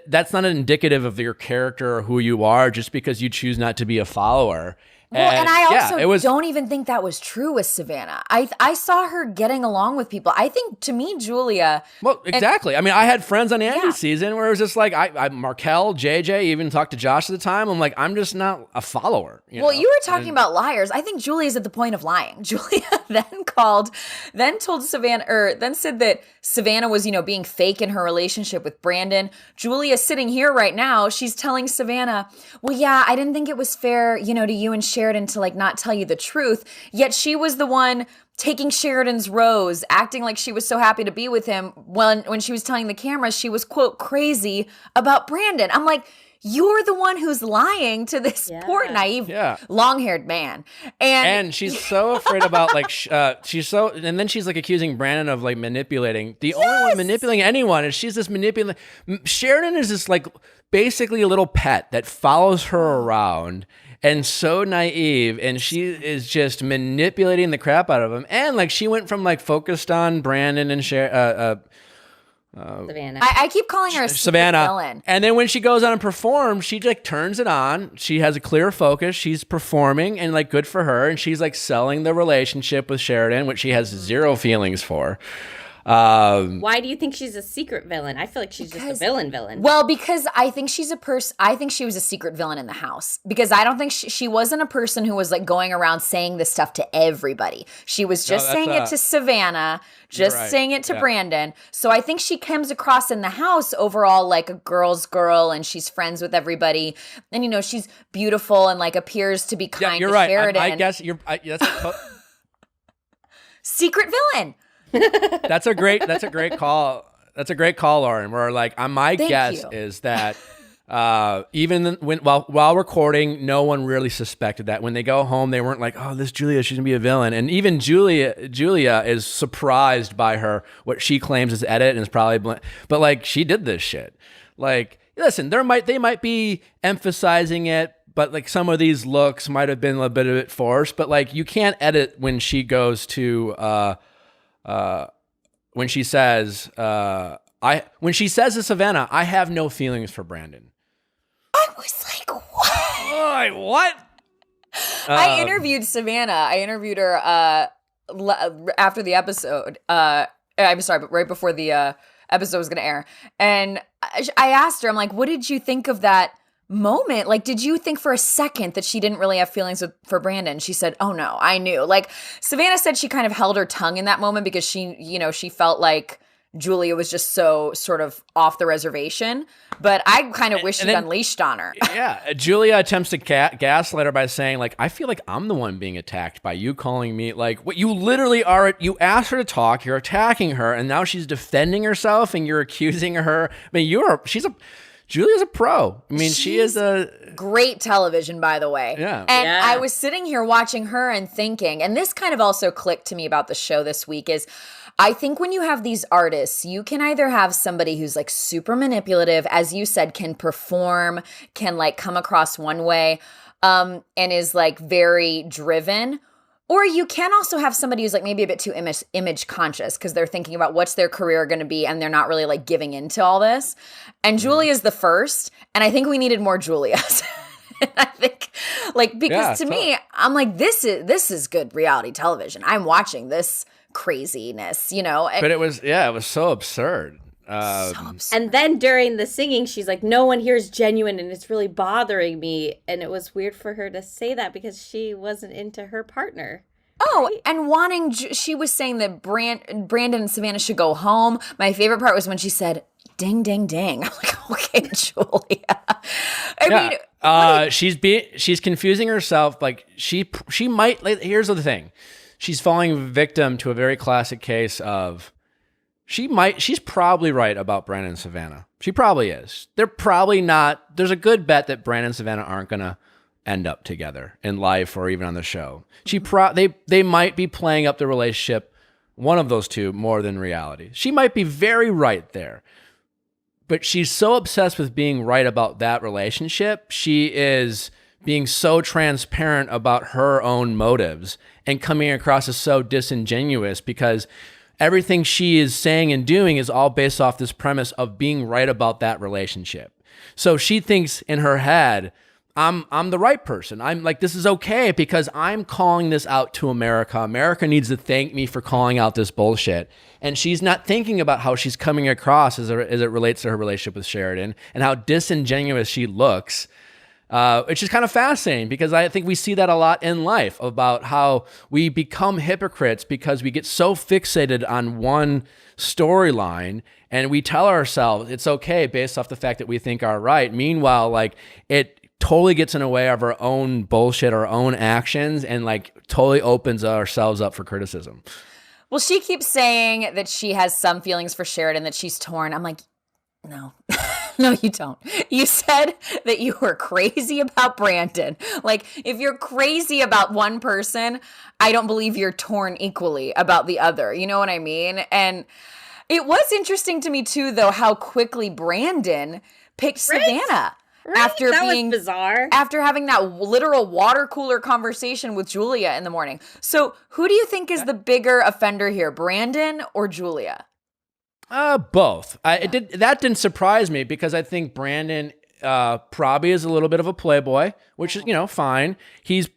that's not indicative of your character or who you are just because you choose not to be a follower. Well, and I also don't even think that was true with Savannah. I saw her getting along with people. I think, to me, Julia... Well, exactly. I mean, I had friends on Andy's season where it was just like, Markel, JJ, even talked to Josh at the time. I'm like, I'm just not a follower. You know? You were talking about liars. I think Julia's at the point of lying. Julia then told Savannah, then said that Savannah was, being fake in her relationship with Brandon. Julia sitting here right now, she's telling Savannah, well, yeah, I didn't think it was fair, to you and Sheridan to like not tell you the truth. Yet she was the one taking Sheridan's rose, acting like she was so happy to be with him when she was telling the camera she was, quote, crazy about Brandon. I'm like, you're the one who's lying to this poor, naive, long-haired man. And she's so afraid about and then she's like accusing Brandon of like manipulating. The only one manipulating anyone is she's this manipulating. Sheridan is this like basically a little pet that follows her around and so naive, and she is just manipulating the crap out of him. And like she went from like focused on Brandon and Savannah. I keep calling her a Savannah villain. And then when she goes on and performs, she like turns it on. She has a clear focus. She's performing, and like good for her. And she's like selling the relationship with Sheridan, which she has zero feelings for. Why do you think she's a secret villain? I feel like she's just a villain. Well, because I think she's a person. I think she was a secret villain in the house, because I don't think she wasn't a person who was like going around saying this stuff to everybody. She was just saying it to Savannah, saying it to Brandon. So I think she comes across in the house overall like a girl's girl, and she's friends with everybody, and she's beautiful and like appears to be kind to Sheridan. I guess secret villain. That's a great call. That's a great call, Lauren. Where like my guess is that even while recording, no one really suspected that. When they go home, they weren't like, "Oh, this Julia, she's gonna be a villain." And even Julia is surprised by what she claims is edit, and is probably but like she did this shit. Like, listen, they might be emphasizing it, but like some of these looks might have been a bit of it forced. But like you can't edit when she goes to. When she says to Savannah, I have no feelings for Brandon. I was like, what? What? I interviewed Savannah. I interviewed her after the episode. I'm sorry, but right before the episode was going to air. And I asked her, I'm like, what did you think of that moment? Like, did you think for a second that she didn't really have feelings for Brandon? She said, oh no, I knew. Like, Savannah said she kind of held her tongue in that moment because she felt like Julia was just so sort of off the reservation. But I kind of wish she'd unleashed on her. Yeah, Julia attempts to gaslight her by saying, like, I feel like I'm the one being attacked by you calling me, like, what you literally are. You asked her to talk, you're attacking her, and now she's defending herself, and you're accusing her. I mean, Julia's a pro. I mean, she is a great television, by the way. Yeah. And I was sitting here watching her and thinking, and this kind of also clicked to me about the show this week, is I think when you have these artists, you can either have somebody who's like super manipulative, as you said, can perform, can like come across one way, and is like very driven. Or you can also have somebody who's like maybe a bit too image conscious because they're thinking about what's their career going to be and they're not really like giving into all this. And Julia's the first. And I think we needed more Julias. I think because to me, I'm like, this is good reality television. I'm watching this craziness, But it was so absurd. And then during the singing, she's like, no one here is genuine and it's really bothering me. And it was weird for her to say that because she wasn't into her partner. Oh, right? And she was saying that Brandon and Savannah should go home. My favorite part was when she said, ding, ding, ding. I'm like, okay, Julia. I mean, she's confusing herself. Like she might, like, here's the thing. She's falling victim to a very classic case of she's probably right about Brandon and Savannah. She probably is. They're probably not. There's a good bet that Brandon and Savannah aren't going to end up together in life or even on the show. They might be playing up the relationship, one of those two, more than reality. She might be very right there. But she's so obsessed with being right about that relationship. She is being so transparent about her own motives and coming across as so disingenuous because everything she is saying and doing is all based off this premise of being right about that relationship. So she thinks in her head, I'm the right person. I'm like, this is okay because I'm calling this out to America. America needs to thank me for calling out this bullshit. And she's not thinking about how she's coming across as it relates to her relationship with Sheridan and how disingenuous she looks, which is kind of fascinating because I think we see that a lot in life about how we become hypocrites because we get so fixated on one storyline and we tell ourselves it's okay based off the fact that we think are right. Meanwhile, like it totally gets in the way of our own bullshit, our own actions, and like totally opens ourselves up for criticism. Well, she keeps saying that she has some feelings for Sheridan, that she's torn. I'm like, no, no, you don't. You said that you were crazy about Brandon. Like, if you're crazy about one person, I don't believe you're torn equally about the other. You know what I mean? And it was interesting to me too, though, how quickly Brandon picked Savannah. Right? After that being was bizarre. After having that literal water cooler conversation with Julia in the morning. So who do you think is the bigger offender here, Brandon or Julia? Both. That didn't surprise me because I think Brandon probably is a little bit of a playboy, which is, fine. He's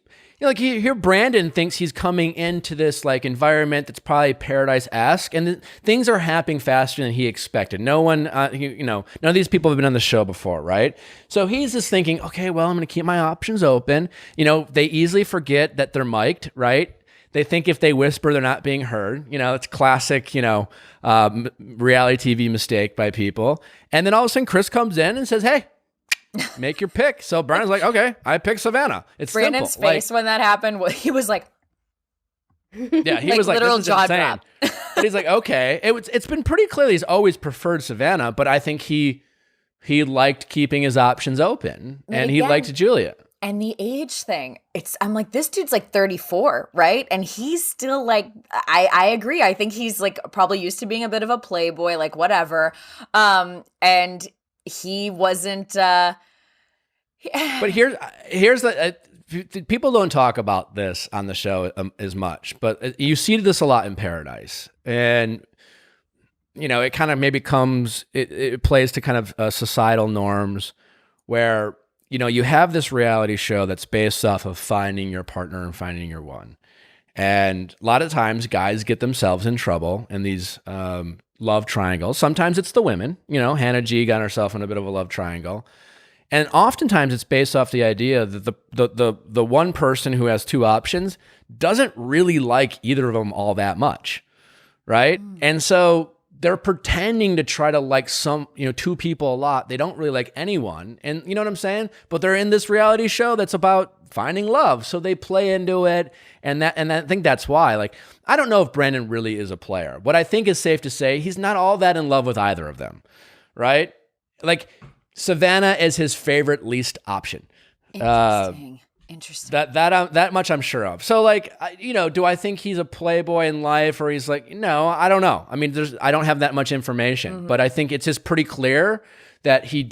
here Brandon thinks he's coming into this like environment that's probably paradise-esque, and things are happening faster than he expected. No one, none of these people have been on the show before, right? So he's just thinking, okay, well, I'm going to keep my options open. They easily forget that they're mic'd, right? They think if they whisper, they're not being heard. It's classic, reality TV mistake by people. And then all of a sudden, Chris comes in and says, hey, make your pick. So Brandon's like, okay, I picked Savannah. It's Brandon's simple. face when that happened, he was like, yeah, he was like, literal this is jaw insane. drop. But he's like, okay. It's been pretty clear he's always preferred Savannah, but I think he liked keeping his options open, and he liked Julia. And the age thing, I'm like, this dude's like 34, right? And he's still like, I agree. I think he's like probably used to being a bit of a playboy, like whatever. And he wasn't. But here's the people don't talk about this on the show as much, but you see this a lot in Paradise, and it kind of maybe it plays to kind of societal norms where you have this reality show that's based off of finding your partner and finding your one, and a lot of times guys get themselves in trouble in these love triangles. Sometimes it's the women, Hannah G got herself in a bit of a love triangle. And oftentimes it's based off the idea that the one person who has two options doesn't really like either of them all that much, right? And so they're pretending to try to like two people a lot. They don't really like anyone. And you know what I'm saying? But they're in this reality show that's about finding love. So they play into it. And I think that's why, like, I don't know if Brandon really is a player. What I think is safe to say, he's not all that in love with either of them, right? Like, Savannah is his favorite least option. Interesting. That much I'm sure of. So like, do I think he's a playboy in life, or he's like, no, I don't know. I mean, I don't have that much information, but I think it's just pretty clear that he's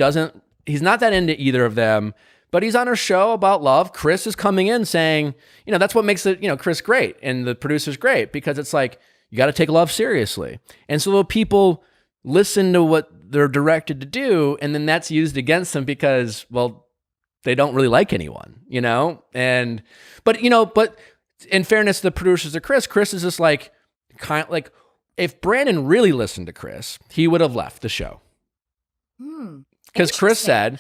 not that into either of them, but he's on a show about love. Chris is coming in saying, that's what makes it, Chris great and the producers great, because it's like, you got to take love seriously. And so the people listen to what they're directed to do, and then that's used against them because, well, they don't really like anyone, but in fairness to the producers of Chris is just like, kind of like, if Brandon really listened to Chris, he would have left the show. Because Chris said,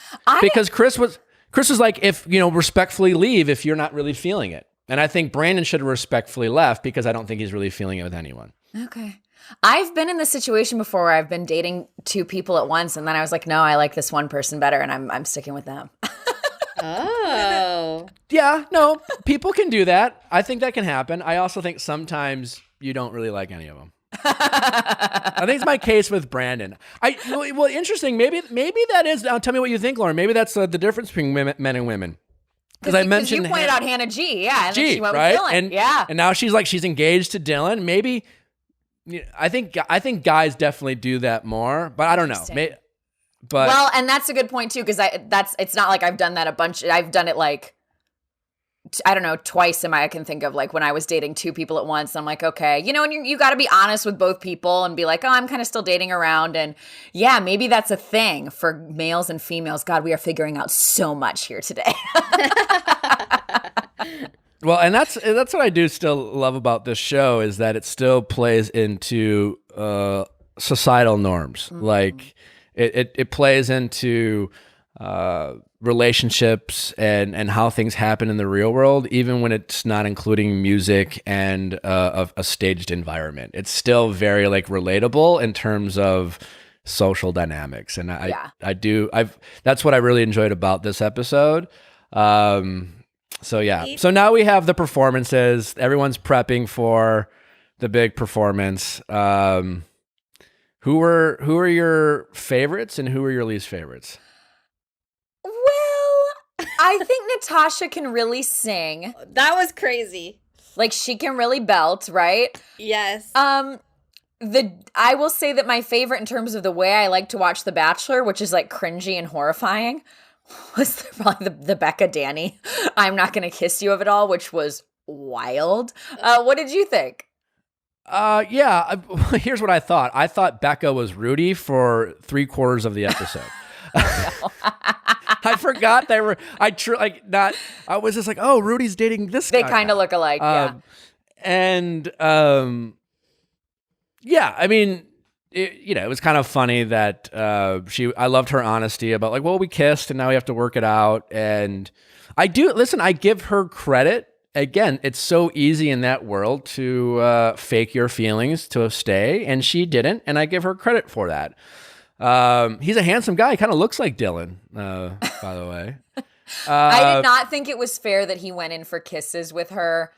Chris was like, if, respectfully leave if you're not really feeling it. And I think Brandon should have respectfully left because I don't think he's really feeling it with anyone. Okay. I've been in this situation before where I've been dating two people at once, and then I was like, no, I like this one person better, and I'm sticking with them. Oh. Yeah, no, people can do that. I think that can happen. I also think sometimes you don't really like any of them. I think it's my case with Brandon. Well, interesting. Maybe that is. Tell me what you think, Lauren. Maybe that's the difference between men and women. Because I mentioned you pointed out Hannah G. Yeah, and G, then she went right? with Dylan. And now she's engaged to Dylan. Maybe. I think guys definitely do that more, but I don't know. But well, and that's a good point too, because it's not like I've done that a bunch. I've done it like I don't know, twice I can think of, like when I was dating two people at once. I'm like, okay, and you got to be honest with both people and be like, oh, I'm kind of still dating around. And yeah, maybe that's a thing for males and females. God, we are figuring out so much here today. Well, and that's what I do still love about this show is that it still plays into societal norms. Mm-hmm. Like it plays into relationships and how things happen in the real world, even when it's not including music and a staged environment. It's still very like relatable in terms of social dynamics. And that's what I really enjoyed about this episode. So yeah. So now we have the performances. Everyone's prepping for the big performance. Who are your favorites and who are your least favorites? Well, I think Natasha can really sing. That was crazy. Like she can really belt, right? Yes. I will say that my favorite in terms of the way I like to watch The Bachelor, which is like cringy and horrifying, was probably the Becca Danny I'm not gonna kiss you of it all, which was wild. What did you think? Here's what I thought. I thought Becca was Rudy for 3/4 of the episode. I forgot they were. I was just like, oh, Rudy's dating this guy. They kind of look alike, yeah. Yeah. I mean, it was kind of funny that I loved her honesty about like, well, we kissed and now we have to work it out. And I give her credit. Again, it's so easy in that world to fake your feelings to stay, and she didn't, and I give her credit for that. He's a handsome guy. He kind of looks like Dylan, by the way. I did not think it was fair that he went in for kisses with her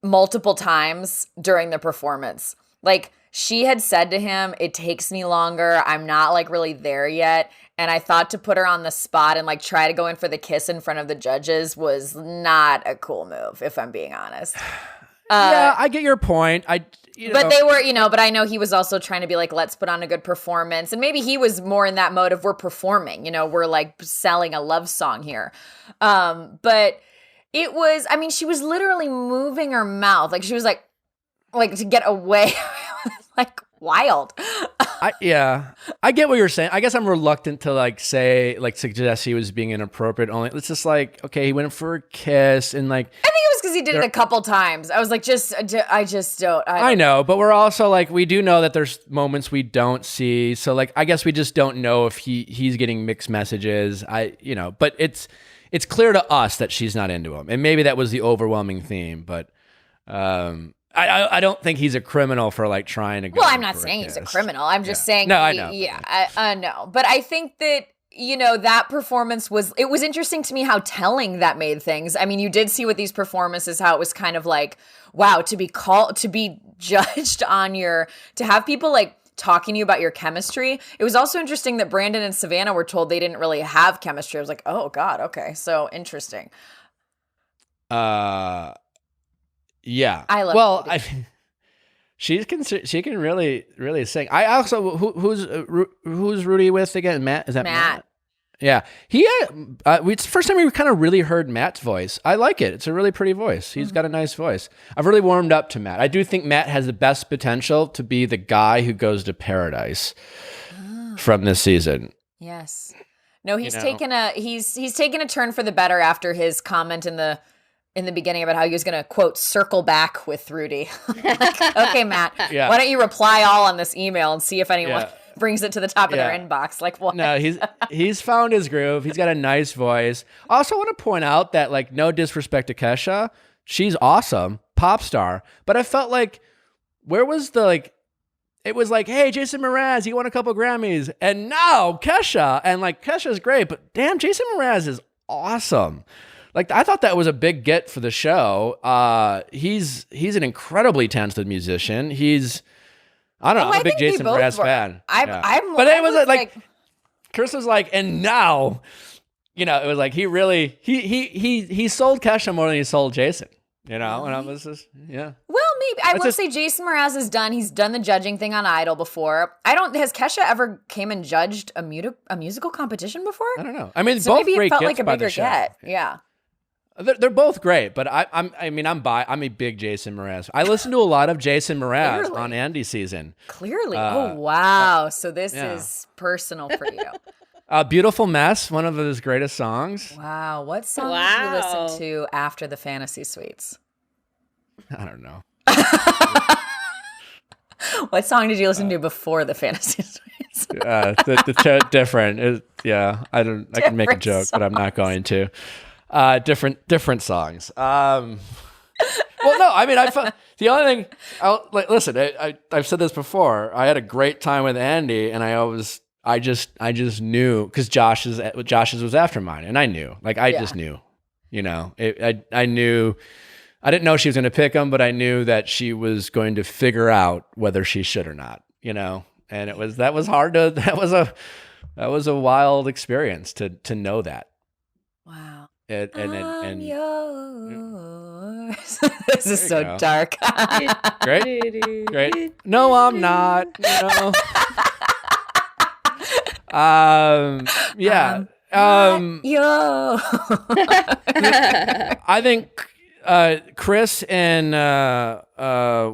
multiple times during the performance. Like, she had said to him, it takes me longer. I'm not like really there yet. And I thought to put her on the spot and like try to go in for the kiss in front of the judges was not a cool move, if I'm being honest. Yeah, I get your point. But they were, but I know he was also trying to be like, let's put on a good performance. And maybe he was more in that mode of we're performing, we're like selling a love song here. But it was, I mean, she was literally moving her mouth. Like she was like to get away. Like wild. I get what you're saying. I guess I'm reluctant to suggest he was being inappropriate. Only it's just like, okay, he went for a kiss and like. I think it was because he did it a couple times. I was like, I just don't. I know, but we're also like, we do know that there's moments we don't see. So like, I guess we just don't know if he's getting mixed messages. But it's clear to us that she's not into him, and maybe that was the overwhelming theme. But I don't think he's a criminal for like trying to go. Well, I'm not saying he's a criminal. I'm just saying. No, I know. Yeah, I know. But I think that, that performance was interesting to me how telling that made things. I mean, you did see with these performances how it was kind of like, wow, to be judged on to have people like talking to you about your chemistry. It was also interesting that Brandon and Savannah were told they didn't really have chemistry. I was like, oh God, okay. So interesting. Yeah. I love she can really, really sing. I also who's Rudy with again? Matt? Is that Matt? Yeah. It's the first time we kind of really heard Matt's voice. I like it. It's a really pretty voice. He's got a nice voice. I've really warmed up to Matt. I do think Matt has the best potential to be the guy who goes to paradise from this season. Yes. No, he's taken a turn for the better after his comment in the beginning about how he was going to, quote, circle back with Rudy. Like, okay, Matt, why don't you reply all on this email and see if anyone brings it to the top of their inbox? Like, what? No, he's found his groove. He's got a nice voice. I also want to point out that, like, no disrespect to Kesha, she's awesome, pop star. But I felt like, where was the, like, it was like, hey, Jason Mraz, you won a couple Grammys. And now Kesha. And like Kesha's great, but damn, Jason Mraz is awesome. Like I thought that was a big get for the show. He's an incredibly talented musician. I don't know, I'm a big Jason Mraz fan. But it was like Chris was like, and now, you know, it was like he really he sold Kesha more than he sold Jason. You know, and I was just, yeah. Well, maybe I will say Jason Mraz he's done the judging thing on Idol before. Has Kesha ever came and judged a musical competition before? I don't know. I mean, so both maybe great it felt gets like a by the bigger show. get. Yeah. They're both great, but I'm a big Jason Mraz. I listen to a lot of Jason Mraz on Andy season. Clearly. Oh, wow. So this is personal for you. Beautiful Mess, one of his greatest songs. Wow. What song did you listen to after the Fantasy Suites? I don't know. What song did you listen to before the Fantasy Suites? Different. I can make a joke, but I'm not going to. Different songs. Well, no, I mean, the only thing. Listen, I've said this before. I had a great time with Andy, and I just knew because Josh's was after mine, and I knew, just knew, you know, I knew. I didn't know she was going to pick him, but I knew that she was going to figure out whether she should or not, you know. And that was a wild experience to know that. Wow. And yours. This is so dark. Great. No, I'm not. You know. Yeah. Yo. I think Chris and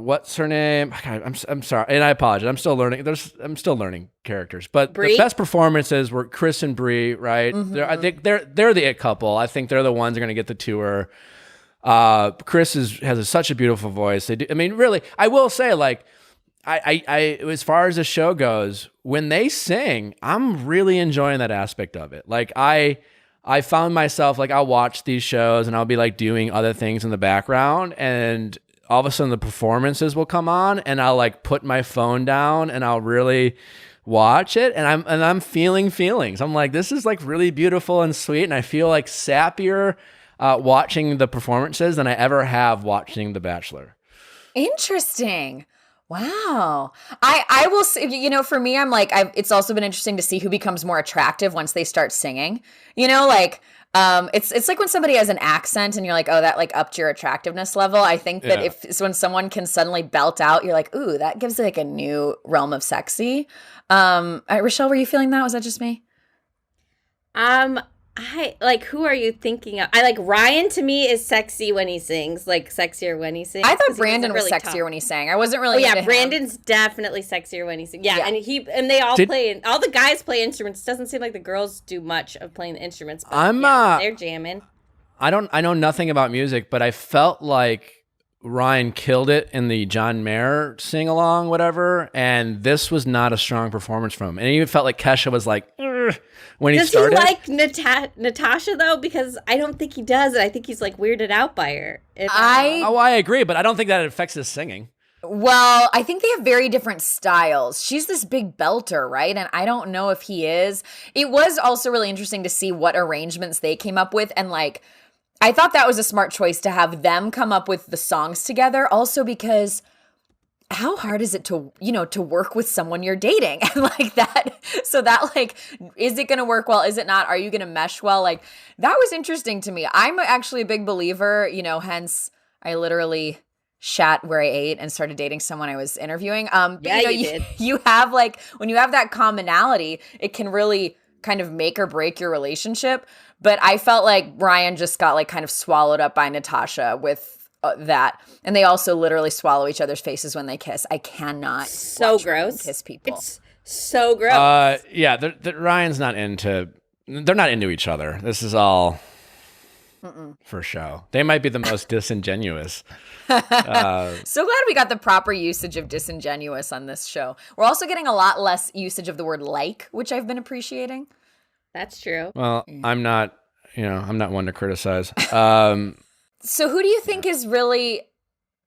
what's her name? I'm sorry, and I apologize. I'm still learning. I'm still learning characters, but Brie? The best performances were Chris and Brie. Right? Mm-hmm. I think they're the it couple. I think they're the ones that are going to get the tour. Chris has such a beautiful voice. They do. I mean, really, I will say, like, I as far as the show goes, when they sing, I'm really enjoying that aspect of it. Like I found myself, like, I'll watch these shows and I'll be like doing other things in the background, and all of a sudden the performances will come on and I'll like put my phone down and I'll really watch it, and I'm feeling feelings. I'm like, this is like really beautiful and sweet, and I feel like sappier watching the performances than I ever have watching The Bachelor. Interesting. Wow. I will say, you know, for me, I'm like, it's also been interesting to see who becomes more attractive once they start singing, you know, like, it's like when somebody has an accent and you're like, oh, that like upped your attractiveness level. I think that when someone can suddenly belt out, you're like, ooh, that gives like a new realm of sexy. Rochelle, were you feeling that? Was that just me? I like, who are you thinking of? I like Ryan. To me is sexy when he sings, like sexier when he sings. I thought Brandon was sexier when he sang. I wasn't really. Oh yeah, into Brandon's definitely sexier when he sings. Yeah, and they all play. All the guys play instruments. It doesn't seem like the girls do much of playing the instruments. But they're jamming. I know nothing about music, but I felt like Ryan killed it in the John Mayer sing along, whatever. And this was not a strong performance from him. And it even felt like Kesha was like, when he started. Does he like Natasha though? Because I don't think he does. And I think he's like weirded out by her. I agree, but I don't think that affects his singing. Well, I think they have very different styles. She's this big belter, right? And I don't know if he is. It was also really interesting to see what arrangements they came up with. And like, I thought that was a smart choice to have them come up with the songs together. Also because how hard is it to, you know, to work with someone you're dating and like that? So that like, is it going to work well? Is it not? Are you going to mesh well? Like that was interesting to me. I'm actually a big believer, you know, hence I literally shat where I ate and started dating someone I was interviewing. But, yeah, you know, you did. You have like, when you have that commonality, it can really kind of make or break your relationship. But I felt like Ryan just got like kind of swallowed up by Natasha with that. And they also literally swallow each other's faces when they kiss. I cannot watch Ryan gross. kiss people. It's so gross. Yeah, Ryan's not they're not into each other. This is all for show. They might be the most disingenuous. So glad we got the proper usage of disingenuous on this show. We're also getting a lot less usage of the word like, which I've been appreciating. That's true. Well, I'm not one to criticize. So who do you think is really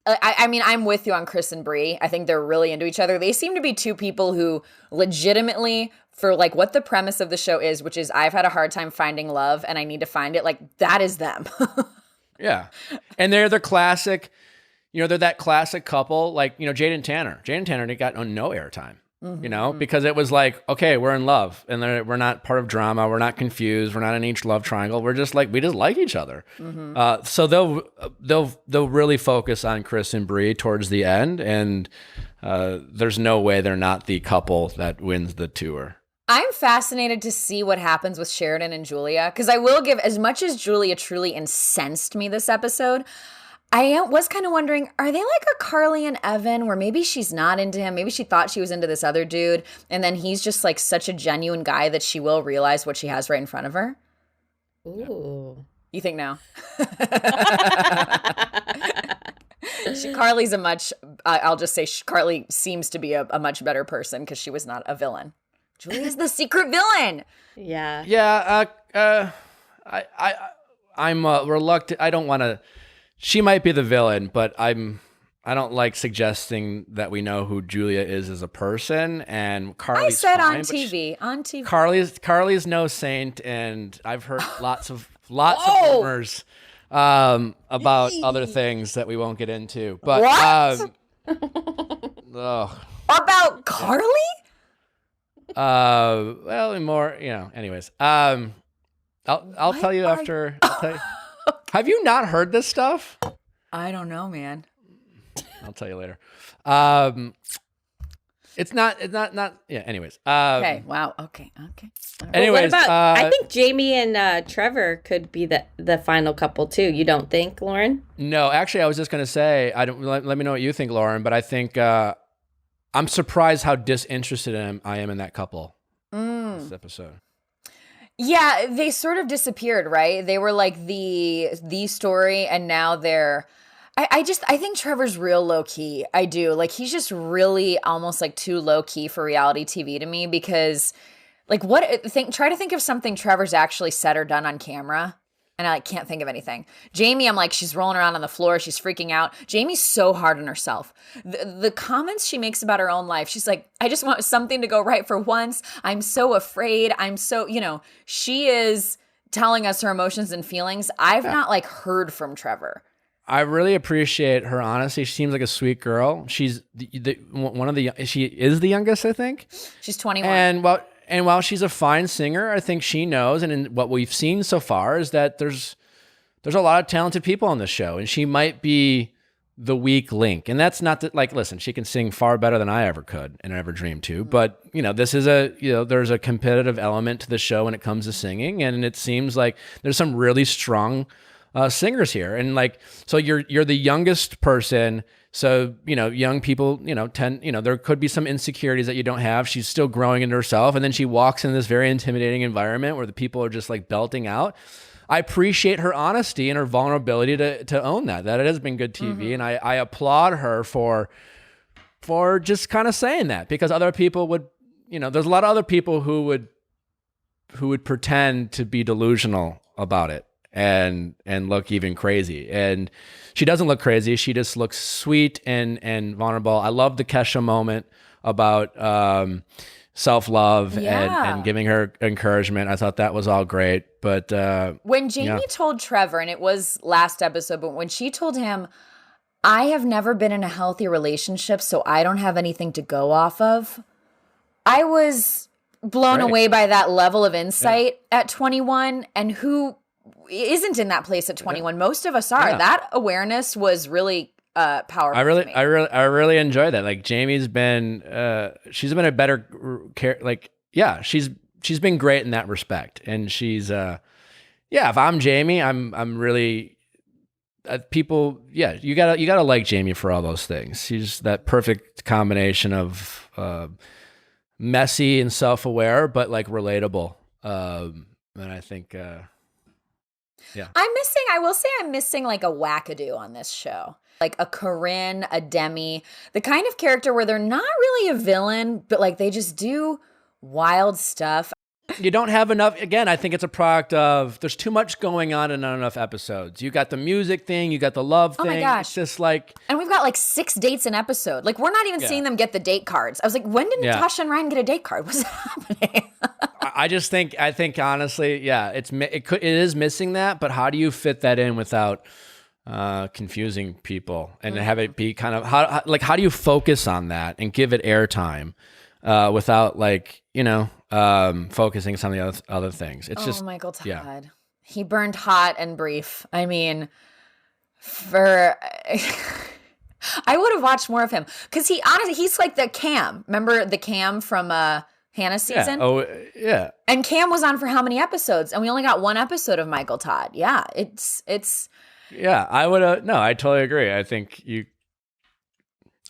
I mean, I'm with you on Chris and Bree. I think they're really into each other. They seem to be two people who legitimately, for like what the premise of the show is, which is I've had a hard time finding love and I need to find it, like that is them. Yeah. And they're the classic, they're that classic couple, like, Jade and Tanner. Jade and Tanner, they got no airtime, because it was like, okay, we're in love and we're not part of drama. We're not confused. We're not in each love triangle. We're just like, we just like each other. So they'll really focus on Chris and Bree towards the end. And there's no way they're not the couple that wins the tour. I'm fascinated to see what happens with Sheridan and Julia, because I will give, as much as Julia truly incensed me this episode, I was kind of wondering, are they like a Carly and Evan where maybe she's not into him? Maybe she thought she was into this other dude, and then he's just like such a genuine guy that she will realize what she has right in front of her? Ooh. You think no? Carly's I'll just say Carly seems to be a much better person because she was not a villain. Julia's the secret villain. Yeah. Yeah. I'm reluctant. I don't want to. She might be the villain, but I don't like suggesting that we know who Julia is as a person. And Carly's I said fine, on TV. Carly's no saint, and I've heard lots of rumors about other things that we won't get into. But what? About Carly? Well, more, anyways, I'll tell you after. Have you not heard this stuff? I don't know, man. I'll tell you later. It's not, yeah, anyways. Okay. Wow. Okay. Anyways, what about, I think Jamie and Trevor could be the final couple too. You don't think, Lauren? No, actually, I was just going to say, let me know what you think, Lauren, but I think, I'm surprised how disinterested I am in that couple this episode. Yeah, they sort of disappeared, right? They were like the story, and now they're. I think Trevor's real low key. I do. Like he's just really almost like too low key for reality TV to me because, like, try to think of something Trevor's actually said or done on camera. And I can't think of anything. Jamie, I'm like, she's rolling around on the floor. She's freaking out. Jamie's so hard on herself. The comments she makes about her own life, she's like, I just want something to go right for once. I'm so afraid. I'm so, she is telling us her emotions and feelings. I've not like heard from Trevor. I really appreciate her honesty. She seems like a sweet girl. She's she is the youngest, I think. She's 21. And while she's a fine singer, I think she knows, and in what we've seen so far is that there's a lot of talented people on this show, and she might be the weak link. And that's not that, like, listen, she can sing far better than I ever could and ever dreamed to. But, this is there's a competitive element to the show when it comes to singing, and it seems like there's some really strong singers here. And like, so you're the youngest person. So, young people, there could be some insecurities that you don't have. She's still growing into herself. And then she walks in this very intimidating environment where the people are just like belting out. I appreciate her honesty and her vulnerability to own that it has been good TV. And I applaud her for just kind of saying that, because other people would, there's a lot of other people who would pretend to be delusional about it and look even crazy. And she doesn't look crazy. She just looks sweet and vulnerable. I love the Kesha moment about self-love and giving her encouragement. I thought that was all great. But when Jamie told Trevor, and it was last episode, but when she told him, I have never been in a healthy relationship, so I don't have anything to go off of, I was blown away by that level of insight at 21, and who isn't in that place at 21. Most of us are. Yeah. That awareness was really powerful. I really enjoy that. Like Jamie's been, she's been a better she's been great in that respect. And she's, if I'm Jamie, I'm really, people, you gotta like Jamie for all those things. She's that perfect combination of messy and self-aware, but like relatable. And I think, I'm missing like a wackadoo on this show. Like a Corinne, a Demi, the kind of character where they're not really a villain, but like they just do wild stuff. You don't have enough. Again, I think it's a product of there's too much going on and not enough episodes. You got the music thing, you got the love thing. Oh my gosh. It's just like. And we've got like 6 dates an episode. Like, we're not even seeing them get the date cards. I was like, when did Natasha and Ryan get a date card? What's happening? I think honestly, yeah, it is missing that, but how do you fit that in without confusing people and have it be kind of how do you focus on that and give it airtime without focusing on some of the other things. It's just Michael Todd. Yeah. He burned hot and brief. I mean, I would have watched more of him because he's like the Cam. Remember the Cam from Hannah's season? Yeah. Oh, yeah. And Cam was on for how many episodes? And we only got 1 episode of Michael Todd. Yeah, it's. Yeah, I would. No, I totally agree. I think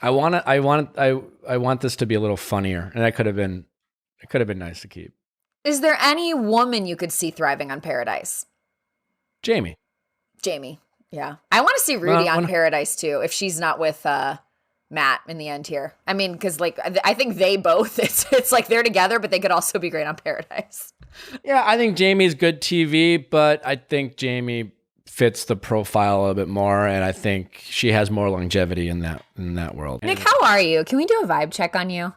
I want this to be a little funnier, and it could have been nice to keep. Is there any woman you could see thriving on Paradise? Jamie. Yeah. I want to see Rudy on Paradise too, if she's not with Matt in the end here. I mean, because like I think they both. It's like they're together, but they could also be great on Paradise. Yeah, I think Jamie's good TV, but I think Jamie fits the profile a little bit more, and I think she has more longevity in that world. Nick, how are you? Can we do a vibe check on you?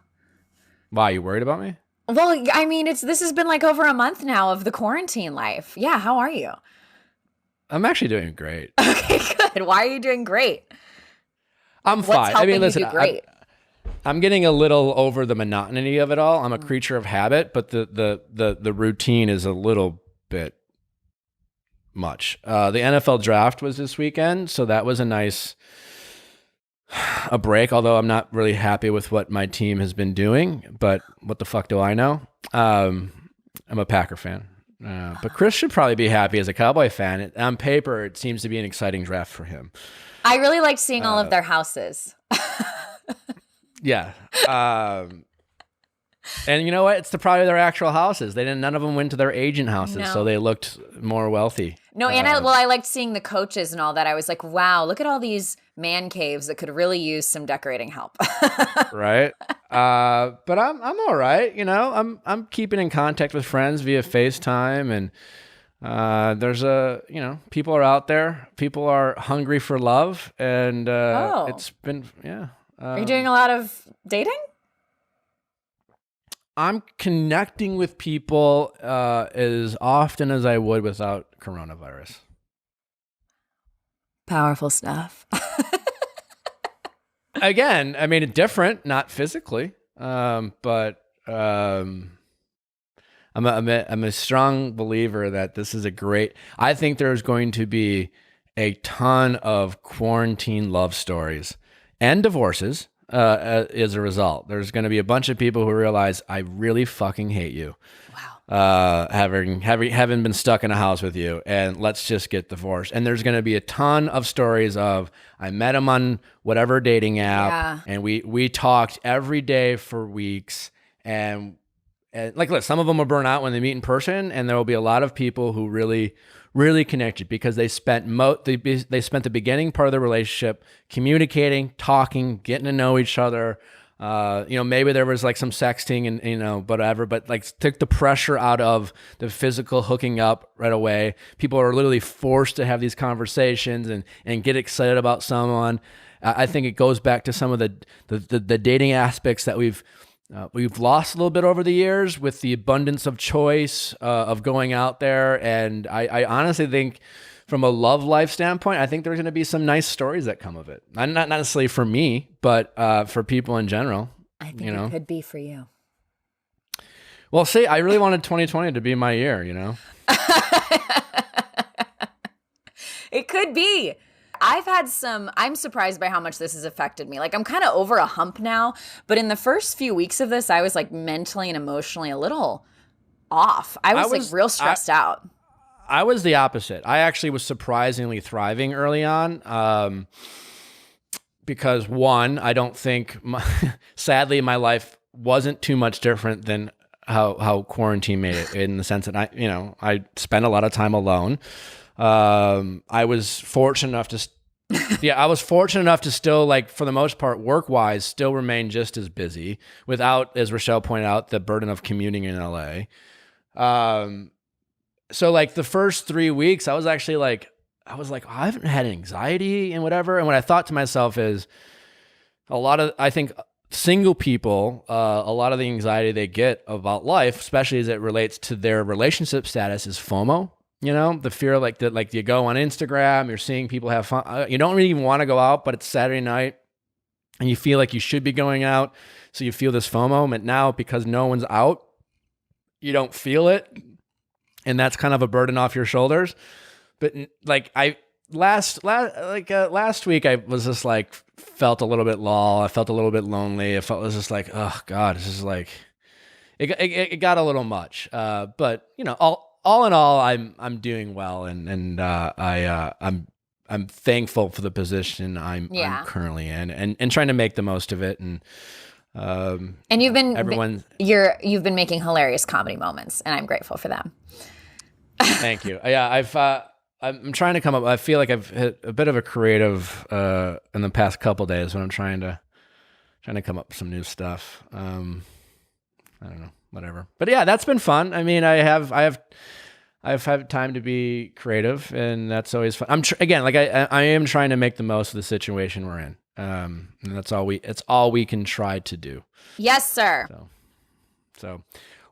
Why, you worried about me? Well, I mean, this has been like over a month now of the quarantine life. Yeah, how are you? I'm actually doing great. Okay, good. Why are you doing great? I'm fine. What's helping you do great? I'm getting a little over the monotony of it all. I'm a creature of habit, but the routine is a little bit much. The NFL draft was this weekend, so that was a break, although I'm not really happy with what my team has been doing, but what the fuck do I know? I'm a Packer fan. But Chris should probably be happy as a Cowboy fan. On paper, it seems to be an exciting draft for him. I really liked seeing all of their houses. Yeah. And you know what? It's probably their actual houses. None of them went to their agent houses, so they looked more wealthy. No, and I liked seeing the coaches and all that. I was like, wow, look at all these man caves that could really use some decorating help. Right. But I'm all right. You know, I'm keeping in contact with friends via FaceTime, and there's people are out there. People are hungry for love, and it's been are you doing a lot of dating? I'm connecting with people as often as I would without coronavirus. Powerful stuff. Again, I mean, different, not physically, but I'm a strong believer that this is I think there's going to be a ton of quarantine love stories and divorces. As a result, there's going to be a bunch of people who realize I really fucking hate you. Wow. Having been stuck in a house with you, and let's just get divorced. And there's going to be a ton of stories of I met him on whatever dating app, and we talked every day for weeks, and like look, some of them will burn out when they meet in person, and there will be a lot of people who really connected because they spent the beginning part of the relationship communicating, talking, getting to know each other. Maybe there was like some sexting and whatever, but like took the pressure out of the physical hooking up right away. People are literally forced to have these conversations and get excited about someone. I think it goes back to some of the dating aspects that we've lost a little bit over the years with the abundance of choice of going out there. And I honestly think from a love life standpoint, I think there's going to be some nice stories that come of it. Not necessarily for me, but for people in general. I think it could be for you. Well, see, I really wanted 2020 to be my year, It could be. I'm surprised by how much this has affected me. Like, I'm kind of over a hump now, but in the first few weeks of this, I was like mentally and emotionally a little off. I was like real stressed out. I was the opposite. I actually was surprisingly thriving early on. Because one, I don't think, sadly, my life wasn't too much different than how quarantine made it, in the sense that I spent a lot of time alone. I was fortunate enough to still, like, for the most part, work-wise, still remain just as busy without, as Rochelle pointed out, the burden of commuting in LA. So like the first 3 weeks, I was like, oh, I haven't had anxiety and whatever. And what I thought to myself is I think single people, a lot of the anxiety they get about life, especially as it relates to their relationship status, is FOMO. You know, the fear like that, like you go on Instagram, you're seeing people have fun. You don't really even want to go out, but it's Saturday night and you feel like you should be going out. So you feel this FOMO. But now because no one's out, you don't feel it. And that's kind of a burden off your shoulders. But like last week, I was just like, felt a little bit lull. I felt a little bit lonely. It was just like, oh God, this is like, it got a little much. But you know, all in all, I'm doing well. And I'm thankful for the position I'm currently in and trying to make the most of it. And you've been making hilarious comedy moments, and I'm grateful for them. Thank you. Yeah, I'm trying to come up. I feel like I've hit a bit of a creative in the past couple days when I'm trying to come up with some new stuff. I don't know, whatever. But yeah, that's been fun. I mean, I've had time to be creative, and that's always fun. I am trying to make the most of the situation we're in. And it's all we can try to do. Yes, sir. So,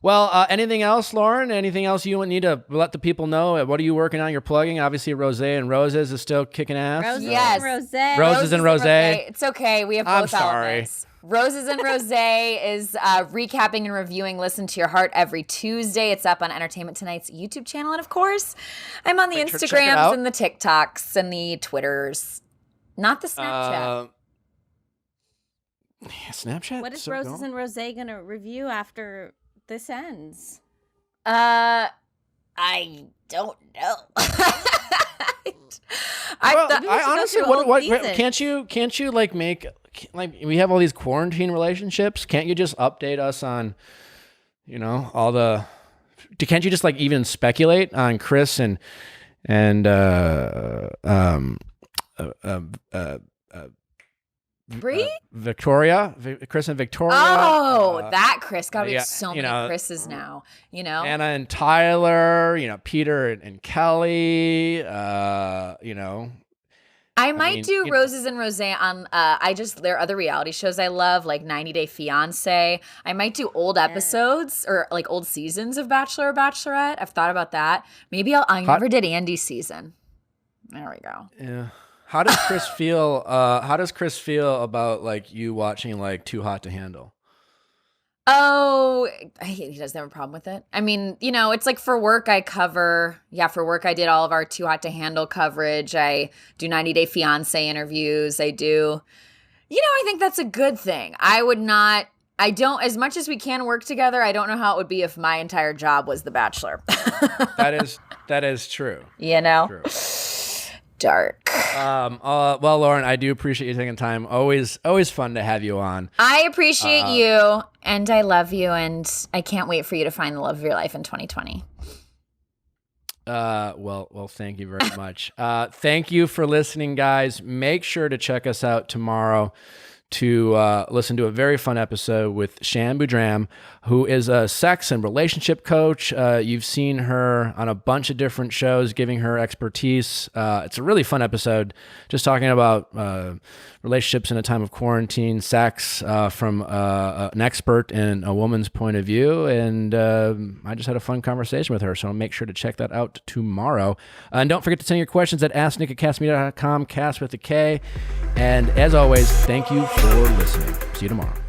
well, anything else, Lauren? Anything else you need to let the people know? What are you working on? You're plugging. Obviously, Rosé and Roses is still kicking ass. Yes. Roses and Rosé. It's okay. We have both elements. Roses and Rosé is recapping and reviewing Listen to Your Heart every Tuesday. It's up on Entertainment Tonight's YouTube channel. And of course, I'm on the Instagrams and the TikToks and the Twitters. Not the Snapchat. Snapchat? What is Roses and Rosé going to review after this ends? I don't know. I honestly, what can't you like make, like, we have all these quarantine relationships. Can't you just update us on, you know, can't you just like even speculate on Chris and Bree? Victoria, Chris and Victoria. Oh, that Chris. God, we have so many Chris's now, you know? Anna and Tyler, you know, Peter and Kelly, you know. I might do Roses and Rosé on, there are other reality shows I love, like 90 Day Fiancé. I might do old episodes or like old seasons of Bachelor or Bachelorette. I've thought about that. Maybe I never did Andy's season. There we go. Yeah. How does Chris feel? How does Chris feel about like you watching like Too Hot to Handle? Oh, he doesn't have a problem with it. I mean, you know, it's like for work I did all of our Too Hot to Handle coverage. I do 90 Day Fiancé interviews. I think that's a good thing. As much as we can work together, I don't know how it would be if my entire job was The Bachelor. That is true. You know? True. Dark. Well, Lauren, I do appreciate you taking time. Always fun to have you on. I appreciate you, and I love you, and I can't wait for you to find the love of your life in 2020. Well, thank you very much. Thank you for listening, guys. Make sure to check us out tomorrow to listen to a very fun episode with Shan Boudram, who is a sex and relationship coach. You've seen her on a bunch of different shows giving her expertise. It's a really fun episode, just talking about relationships in a time of quarantine, sex from an expert and a woman's point of view. And I just had a fun conversation with her, so I'll make sure to check that out tomorrow. And don't forget to send your questions at asknick@castmedia.com, cast with a K. And as always, thank you for listening. See you tomorrow.